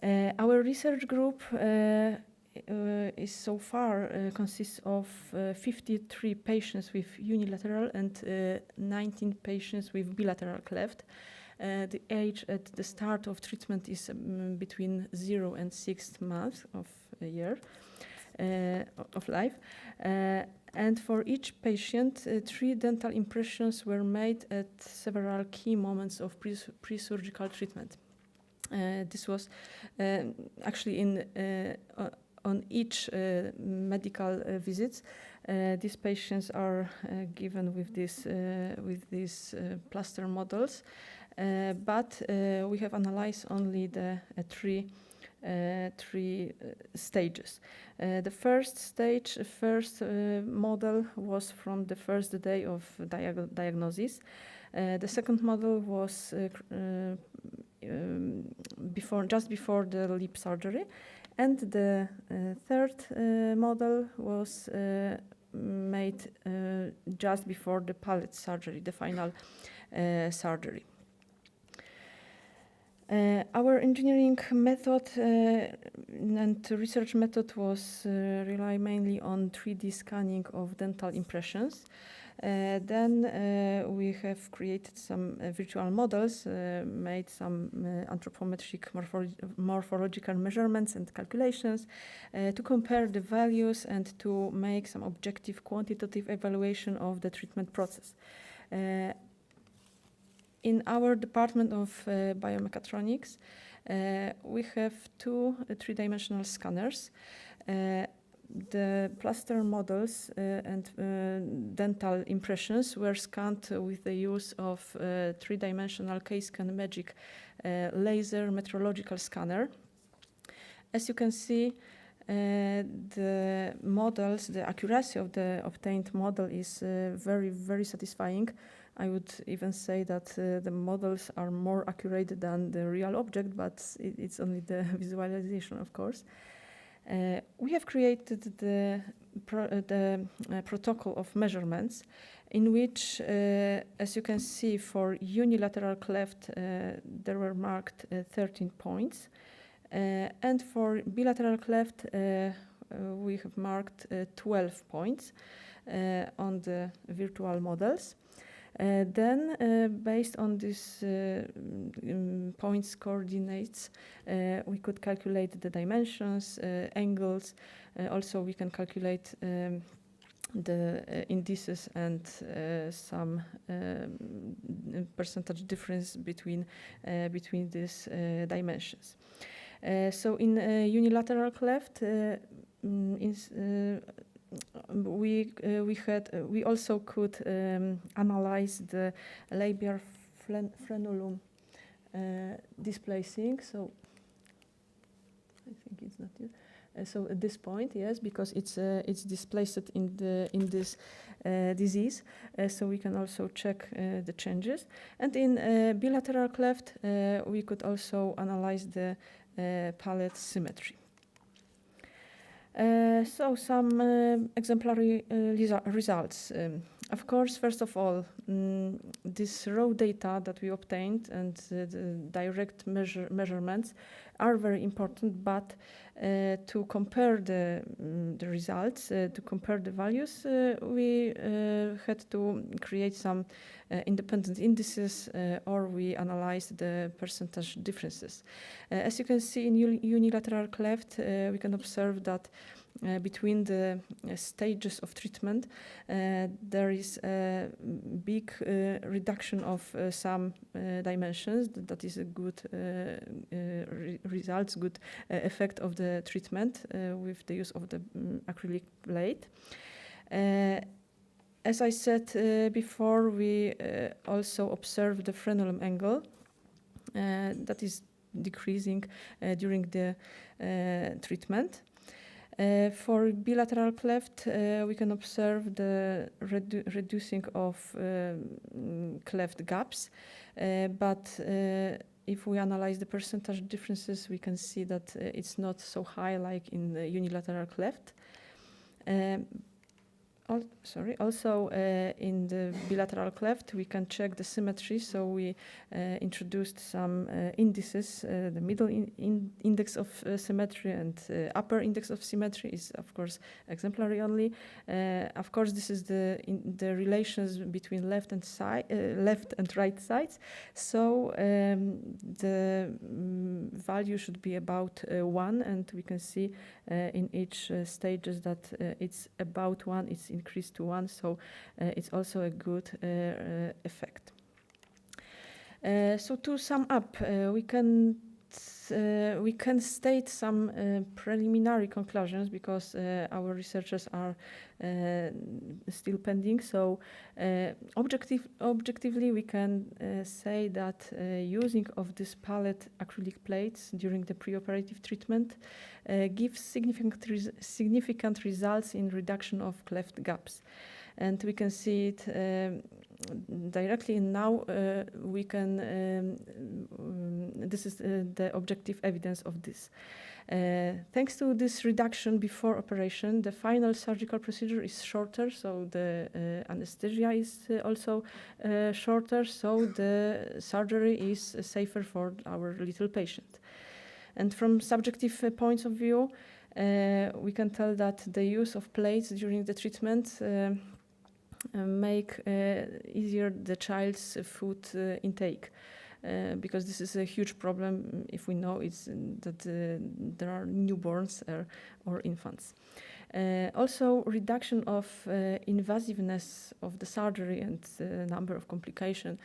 Our research group is so far consists of 53 patients with unilateral and 19 patients with bilateral cleft. The age at the start of treatment is between 0 and 6 months of a year of life. And for each patient, 3 dental impressions were made at several key moments of pre-surgical treatment. This was actually on each medical visits. These patients are given with these plaster models, but we have analyzed only the three stages. The first model was from the first day of diagnosis. The second model was just before the lip surgery, and the third model was made just before the palate surgery, the final surgery. Our engineering method and research method was rely mainly on 3D scanning of dental impressions. Then we have created some virtual models, made some anthropometric morphological measurements and calculations to compare the values and to make some objective quantitative evaluation of the treatment process. In our department of biomechatronics, we have 2 3-dimensional scanners. The plaster models and dental impressions were scanned with the use of 3-dimensional K-Scan Magic laser metrological scanner. As you can see, the models, the accuracy of the obtained model is very, very satisfying. I would even say that the models are more accurate than the real object, but it's only the visualization, of course. We have created the protocol of measurements in which, as you can see, for unilateral cleft, there were marked 13 points. And for bilateral cleft, we have marked 12 points on the virtual models. Then, based on these points coordinates, we could calculate the dimensions, angles. Also, we can calculate the indices and some percentage difference between these dimensions. So in unilateral cleft, we also could analyze the labial frenulum displacing. So I think it's not here. So at this point, yes, because it's displaced in this disease, so we can also check the changes. And in bilateral cleft, we could also analyze the palate symmetry. So some exemplary results. Of course, first of all, this raw data that we obtained and the direct measurements are very important, but to compare the results, to compare the values, we had to create some independent indices or we analyzed the percentage differences. As you can see in unilateral cleft, we can observe that between the stages of treatment, there is a big reduction of some dimensions. That is a good results, good effect of the treatment with the use of the acrylic plate. As I said before, we also observe the frenulum angle that is decreasing during the treatment. For bilateral cleft, we can observe the reducing of cleft gaps, but if we analyze the percentage differences, we can see that it's not so high like in the unilateral cleft. Also, in the bilateral cleft, we can check the symmetry. So we introduced some indices. The middle index of symmetry and upper index of symmetry is, of course, exemplary only. Of course, this is the relations between left and right sides. So the value should be about 1, and we can see in each stages that it's about 1. It's increased to 1, so it's also a good effect. So to sum up, we can state some preliminary conclusions because our researchers are still pending. So objectively, we can say that using of this palette acrylic plates during the preoperative treatment gives significant results in reduction of cleft gaps. And we can see it directly, and now we can, this is the objective evidence of this. Thanks to this reduction before operation, the final surgical procedure is shorter, so the anesthesia is also shorter, so the surgery is safer for our little patient. And from subjective points of view, we can tell that the use of plates during the treatment make easier the child's food intake. Because this is a huge problem if we know that there are newborns or infants. Also, reduction of invasiveness of the surgery and number of complications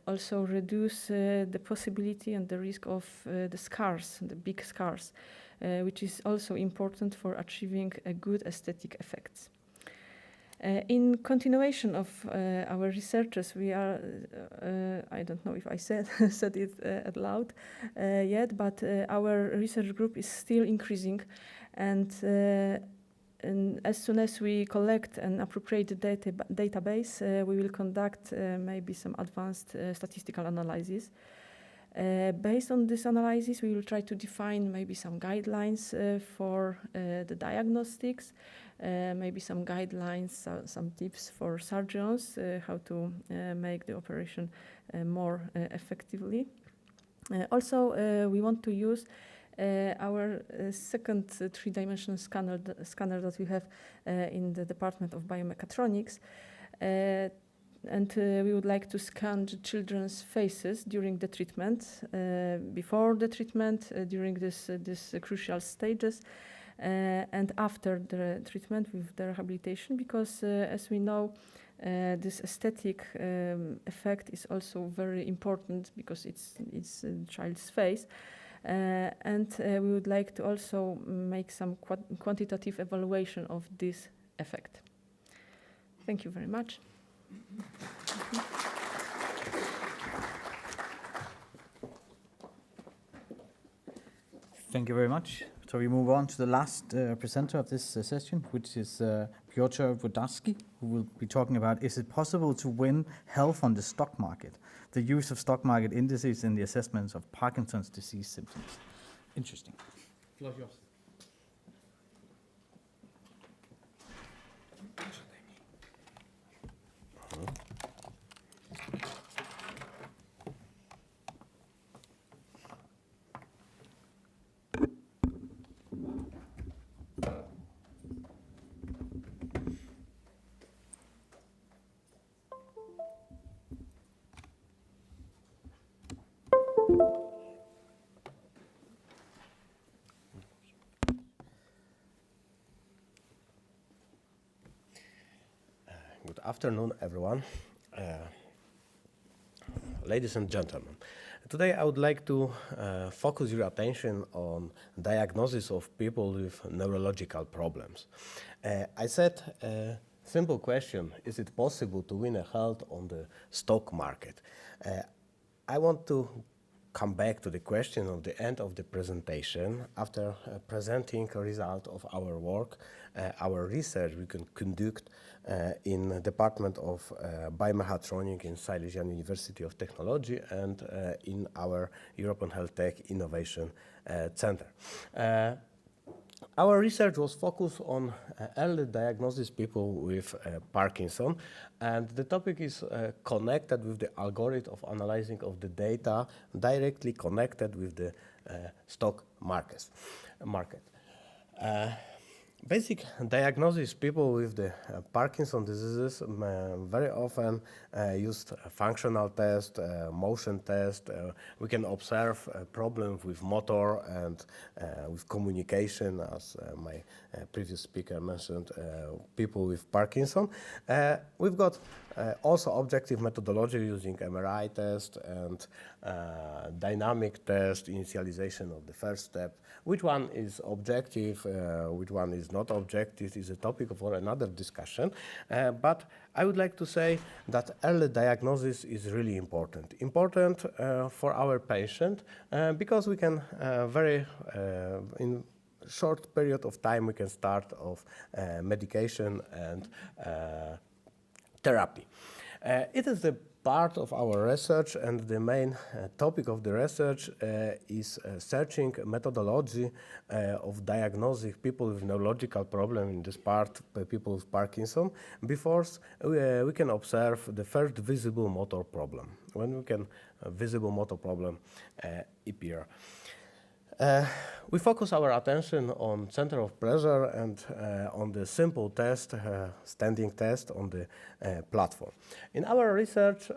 also reduce the possibility and the risk of the scars, the big scars, which is also important for achieving a good aesthetic effects. In continuation of our researches, we are, I don't know if I said it out loud yet, but our research group is still increasing, and as soon as we collect an appropriate database, we will conduct maybe some advanced statistical analysis. Based on this analysis, we will try to define maybe some guidelines for the diagnostics, maybe some guidelines, some tips for surgeons, how to make the operation more effectively. Also, we want to use our second three-dimensional scanner that we have in the Department of Biomechatronics and we would like to scan the children's faces during the treatment, before the treatment, during this crucial stages, and after the treatment with the rehabilitation, because as we know, this aesthetic effect is also very important because it's a child's face. And we would like to also make some quantitative evaluation of this effect. Thank you very much. Thank you very much. So we move on to the last presenter of this session, which is Piotr Włodarski, who will be talking about, is it possible to win health on the stock market? The use of stock market indices in the assessments of Parkinson's disease symptoms. Interesting. Floor is yours. Good afternoon, everyone. Ladies and gentlemen, today I would like to focus your attention on diagnosis of people with neurological problems. I said a simple question, is it possible to win a health on the stock market? I want to come back to the question at the end of the presentation after presenting a result of our work, our research we can conduct in the Department of Biomechatronics in Silesian University of Technology and in our European HealthTech Innovation Center. Our research was focused on early diagnosis people with Parkinson, and the topic is connected with the algorithm of analyzing of the data directly connected with the stock market. Basic diagnosis people with the Parkinson diseases very often used functional test, motion test. We can observe problems with motor and with communication, as my previous speaker mentioned, people with Parkinson. We've got also objective methodology using MRI test and dynamic test, initialization of the first step. Which one is objective, which one is not objective is a topic for another discussion. But I would like to say that early diagnosis is really important. Important for our patient because we can in short period of time we can start of medication and therapy. It is the part of our research, and the main topic of the research is searching methodology of diagnosing people with neurological problem, in this part people with Parkinson, before we can observe the first visible motor problem. When we can visible motor problem appear. We focus our attention on center of pressure and on the simple test, standing test on the platform. In our research,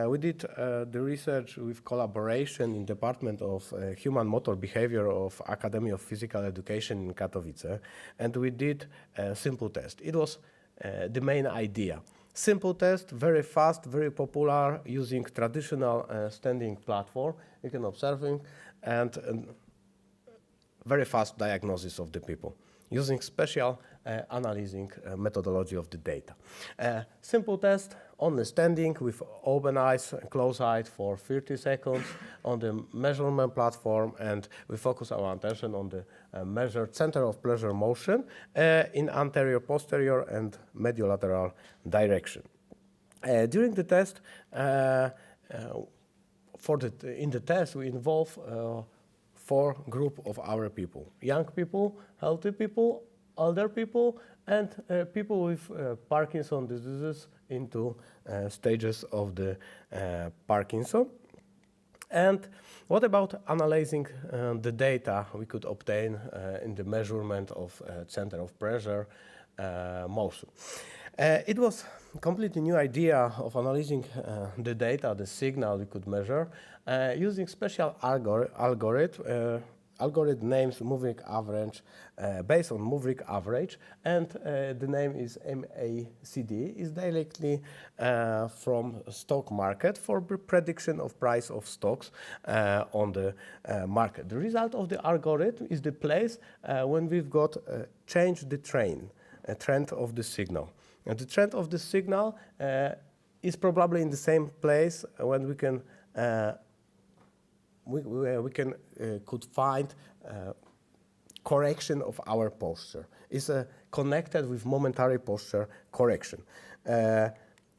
we did the research with collaboration in Department of Human Motor Behavior of Academy of Physical Education in Katowice, and we did a simple test. It was the main idea. Simple test, very fast, very popular, using traditional standing platform. You can observe it, and very fast diagnosis of the people using special analyzing methodology of the data. Simple test, only standing with open eyes and closed eyes for 30 seconds on the measurement platform, and we focus our attention on the measured center of pressure motion in anterior, posterior, and mediolateral direction. During the test, in the test, we involve 4 groups of our people: young people, healthy people, older people, and people with Parkinson diseases into stages of the Parkinson. And what about analyzing the data we could obtain in the measurement of center of pressure motion? It was a completely new idea of analyzing the data, the signal we could measure, using special algorithm. Algorithm names moving average, based on moving average, and the name is MACD, is directly from stock market for prediction of price of stocks on the market. The result of the algorithm is the place when we've got changed the trend of the signal. And the trend of the signal is probably in the same place when we can could find correction of our posture. It's connected with momentary posture correction.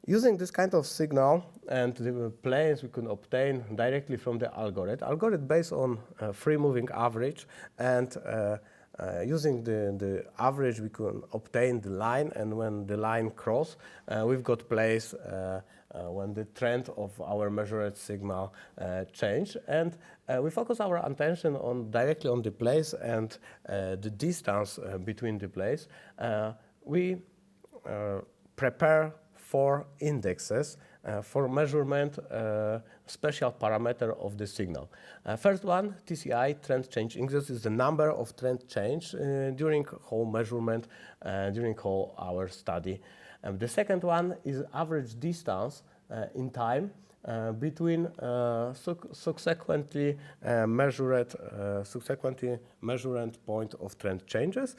Using this kind of signal and the planes we can obtain directly from the algorithm based on free moving average, and using the average we can obtain the line, and when the line cross, we've got place when the trend of our measured signal change, and we focus our attention on directly on the place and the distance between the place. We prepare 4 indexes for measurement special parameter of the signal. First one, TCI, trend change index, is the number of trend change during whole measurement, during whole our study. The second one is average distance in time between subsequently measured point of trend changes.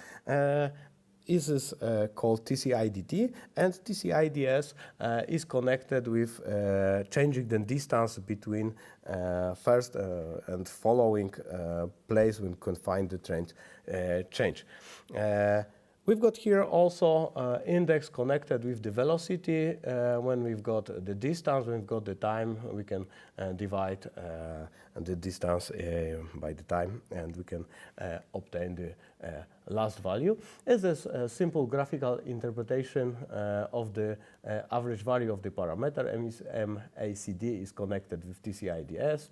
This is called TCI-DT, and TCI-DS is connected with changing the distance between first and following place when we can find the trend change. We've got here also index connected with the velocity. When we've got the distance, when we've got the time, we can divide the distance by the time, and we can obtain the last value. This is a simple graphical interpretation of the average value of the parameter. MACD is connected with TCI-DS.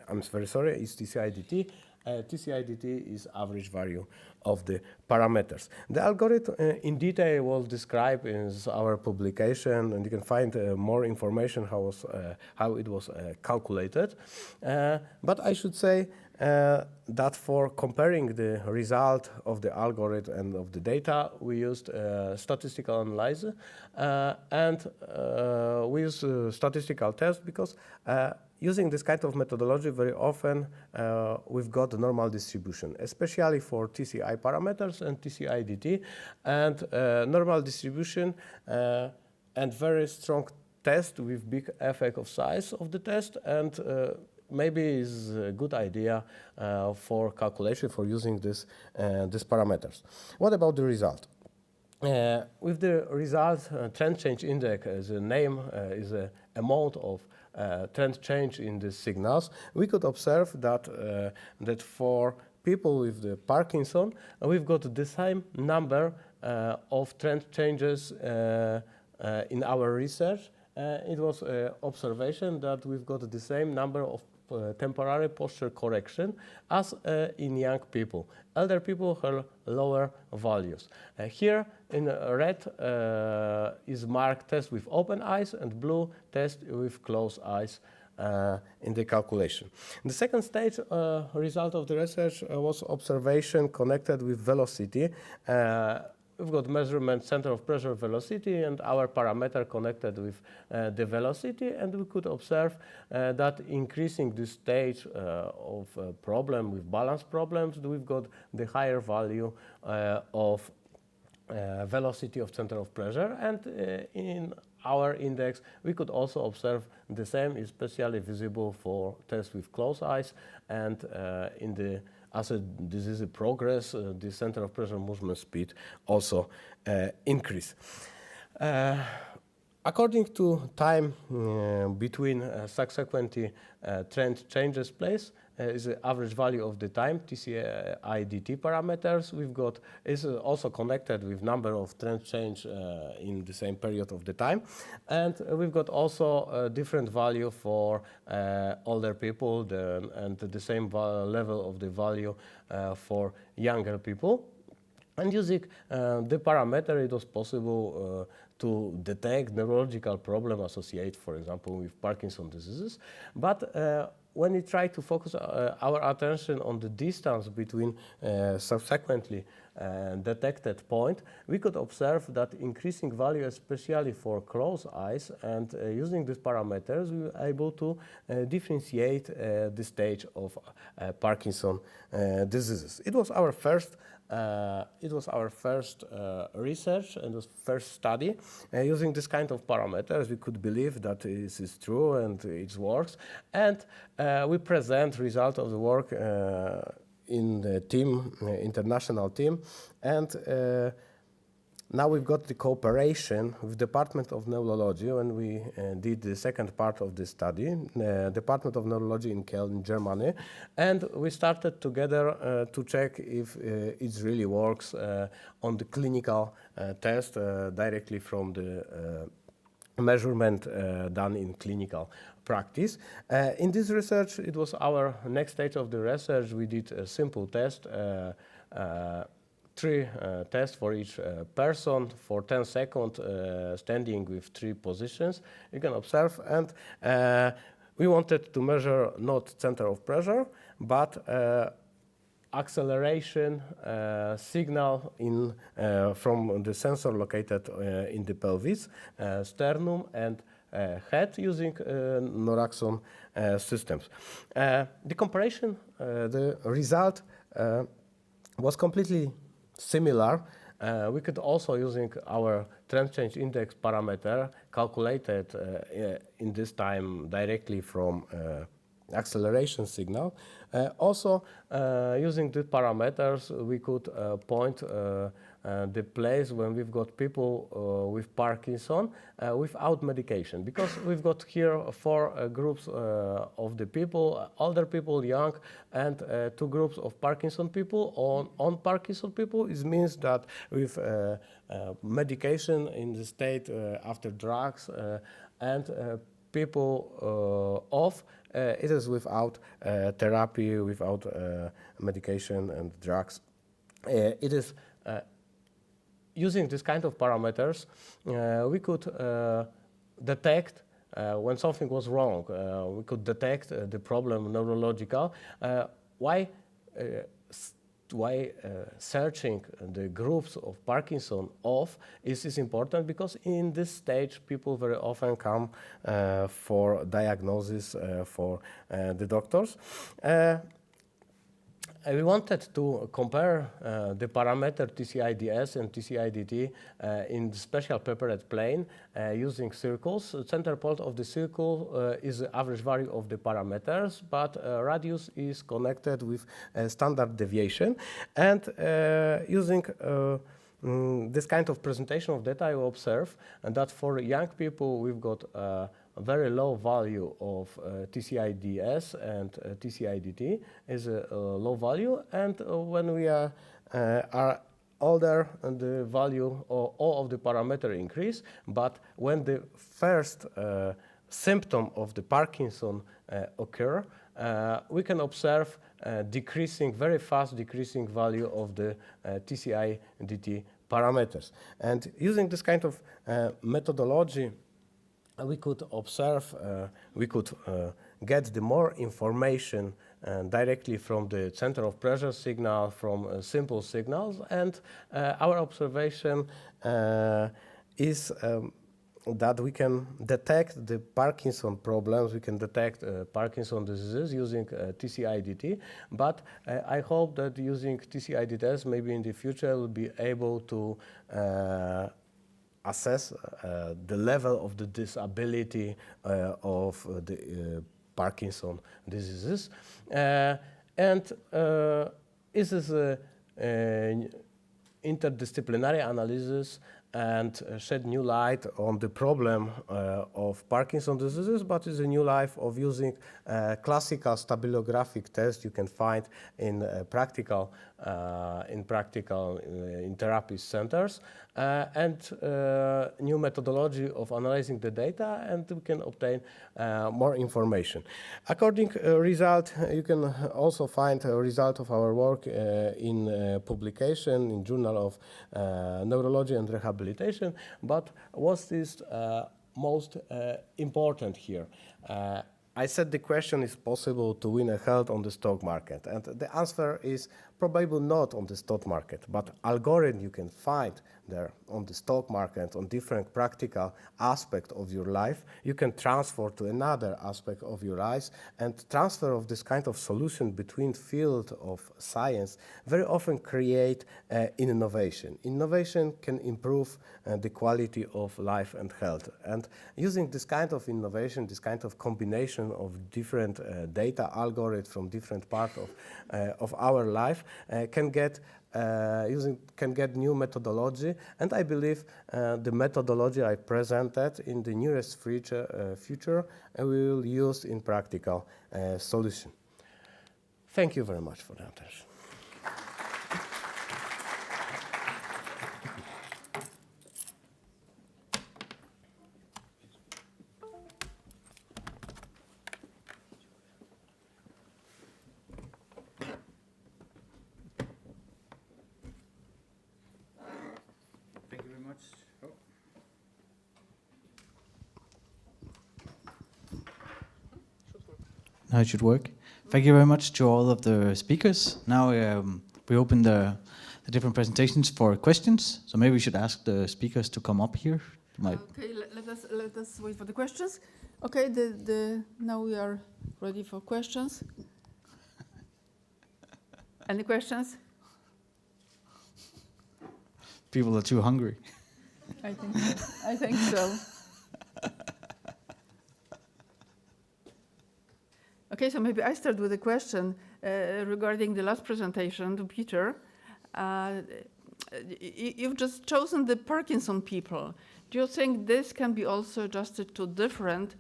I'm very sorry, it's TCI-DT. TCI-DT is average value of the parameters. The algorithm in detail was described in our publication, and you can find more information how it was calculated. But I should say that for comparing the result of the algorithm and of the data, we used statistical analysis, and we used statistical test because using this kind of methodology, very often we've got the normal distribution, especially for TCI parameters and TCI-DT, and normal distribution and very strong test with big effect of size of the test, and maybe is a good idea for calculation for using these parameters. What about the result? With the result, trend change index as a name is an amount of trend change in the signals. We could observe that that for people with the Parkinson, we've got the same number of trend changes in our research. It was an observation that we've got the same number of temporary posture correction as in young people. Elder people have lower values. Here in red is marked test with open eyes, and blue test with closed eyes in the calculation. The second stage result of the research was observation connected with velocity. We've got measurement center of pressure velocity and our parameter connected with the velocity, and we could observe that increasing the stage of problem with balance problems, we've got the higher value of velocity of center of pressure, and in our index we could also observe the same, especially visible for tests with closed eyes, and in the as a disease progress, the center of pressure movement speed also increase. According to time between subsequent trend changes place, is the average value of the time, TCI-DT parameters. We've got is also connected with number of trend change in the same period of the time, and we've got also a different value for older people, and the same level of the value for younger people. And using the parameter, it was possible to detect neurological problem associated, for example, with Parkinson's diseases. But when we try to focus our attention on the distance between subsequently detected point, we could observe that increasing value, especially for closed eyes, and using these parameters, we were able to differentiate the stage of Parkinson's diseases. It was our first research and the first study using this kind of parameters. We could believe that this is true and it works, and we present result of the work in the team, international team, and now we've got the cooperation with Department of Neurology when we did the second part of the study, Department of Neurology in Köln, Germany, and we started together to check if it really works on the clinical test directly from the measurement done in clinical practice. In this research, it was our next stage of the research. We did a simple test, 3 tests for each person for 10 seconds, standing with 3 positions. You can observe, and we wanted to measure not center of pressure, but acceleration signal in from the sensor located in the pelvis, sternum, and head using Noraxon systems. The comparison, the result was completely similar. We could also, using our trend change index parameter, calculated in this time directly from acceleration signal. Also, using the parameters, we could point the place when we've got people with Parkinson without medication, because we've got here 4 groups of the people, older people, young, and 2 groups of Parkinson people. On Parkinson people, it means that with medication in the state after drugs and people off, it is without therapy, without medication and drugs. It is using this kind of parameters, we could detect when something was wrong. We could detect the problem neurological. Why searching the groups of Parkinson off is important, because in this stage people very often come for diagnosis for the doctors. We wanted to compare the parameter TCIDS and TCIDT in the special prepared plane using circles. The center point of the circle is the average value of the parameters, but radius is connected with standard deviation. And using this kind of presentation of data, I observe that for young people we've got a very low value of TCIDS and TCIDT is a low value, and when we are older, the value of all of the parameter increase. But when the first symptom of the Parkinson occur, we can observe decreasing, very fast decreasing value of the TCIDT parameters. And using this kind of methodology, we could observe, we could get the more information directly from the center of pressure signal, from simple signals, and our observation is that we can detect the Parkinson problems, we can detect Parkinson diseases using TCIDT, but I hope that using TCIDTs maybe in the future we'll be able to assess the level of the disability of the Parkinson diseases. And this is interdisciplinary analysis and shed new light on the problem of Parkinson's diseases, but it's a new life of using classical stabilographic test you can find in in therapy centers, and new methodology of analyzing the data, and we can obtain more information. According result, you can also find a result of our work in publication in Journal of Neurology and Rehabilitation. But what is most important here? I said the question, is possible to win a health on the stock market? And the answer is probably not on the stock market, but algorithm you can find there on the stock market, on different practical aspects of your life, you can transfer to another aspect of your life, and transfer of this kind of solution between field of science very often create innovation. Innovation can improve the quality of life and health. And using this kind of innovation, this kind of combination of different data algorithms from different parts of our life can get new methodology, and I believe the methodology I presented in the nearest future we will use in practical solution. Thank you very much for the attention. Thank you very much. Oh. Now it should work. Thank you very much to all of the speakers. Now we open the different presentations for questions. So maybe we should ask the speakers to come up here. Okay, let us wait for the questions. Okay, now we are ready for questions. Any questions? People are too hungry. I think so. I think so. Okay, so maybe I start with a question regarding the last presentation to Peter. You've just chosen the Parkinson people. Do you think this can be also adjusted to different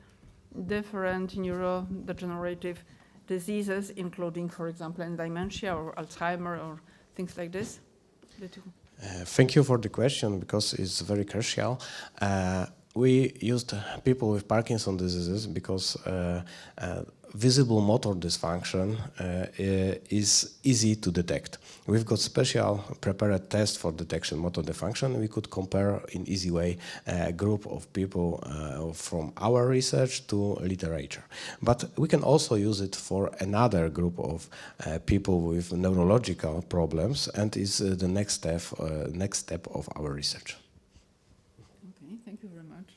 neurodegenerative diseases, including, for example, dementia or Alzheimer or things like this? Thank you for the question, because it's very crucial. We used people with Parkinson's diseases because visible motor dysfunction is easy to detect. We've got special prepared test for detection motor dysfunction. We could compare in easy way a group of people from our research to literature. But we can also use it for another group of people with neurological problems, and is the next step of our research. Okay, thank you very much.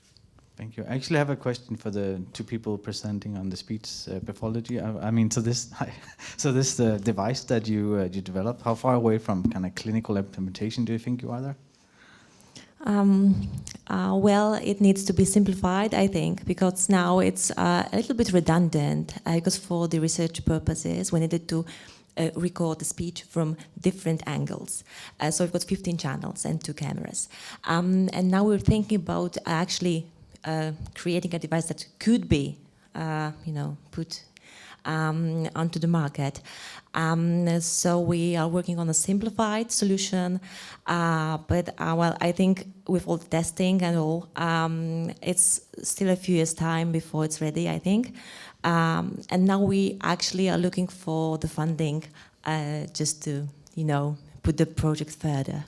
Thank you. I actually have a question for the two people presenting on the speech pathology. I mean, so this device that you developed, how far away from kind of clinical implementation do you think you are there? Well, it needs to be simplified, I think, because now it's a little bit redundant, because for the research purposes, we needed to record the speech from different angles. So we've got 15 channels and 2 cameras. And now we're thinking about actually creating a device that could be, put onto the market. So we are working on a simplified solution, but well, I think with all the testing and all, it's still a few years' time before it's ready, I think. And now we actually are looking for the funding just to, put the project further.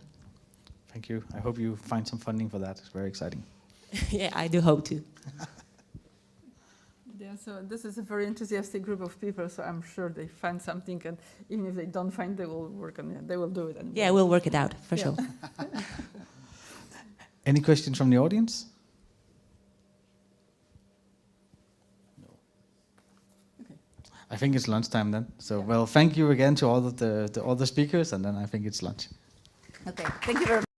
Thank you. I hope you find some funding for that. It's very exciting. Yeah, I do hope to. Yeah, so this is a very enthusiastic group of people, so I'm sure they find something, and even if they don't find, they will work on it. They will do it anyway. Yeah, we'll work it out, for sure. Any questions from the audience? No. Okay. I think it's lunchtime then. So, well, thank you again to all of all the speakers, and then I think it's lunch. Okay, thank you very much.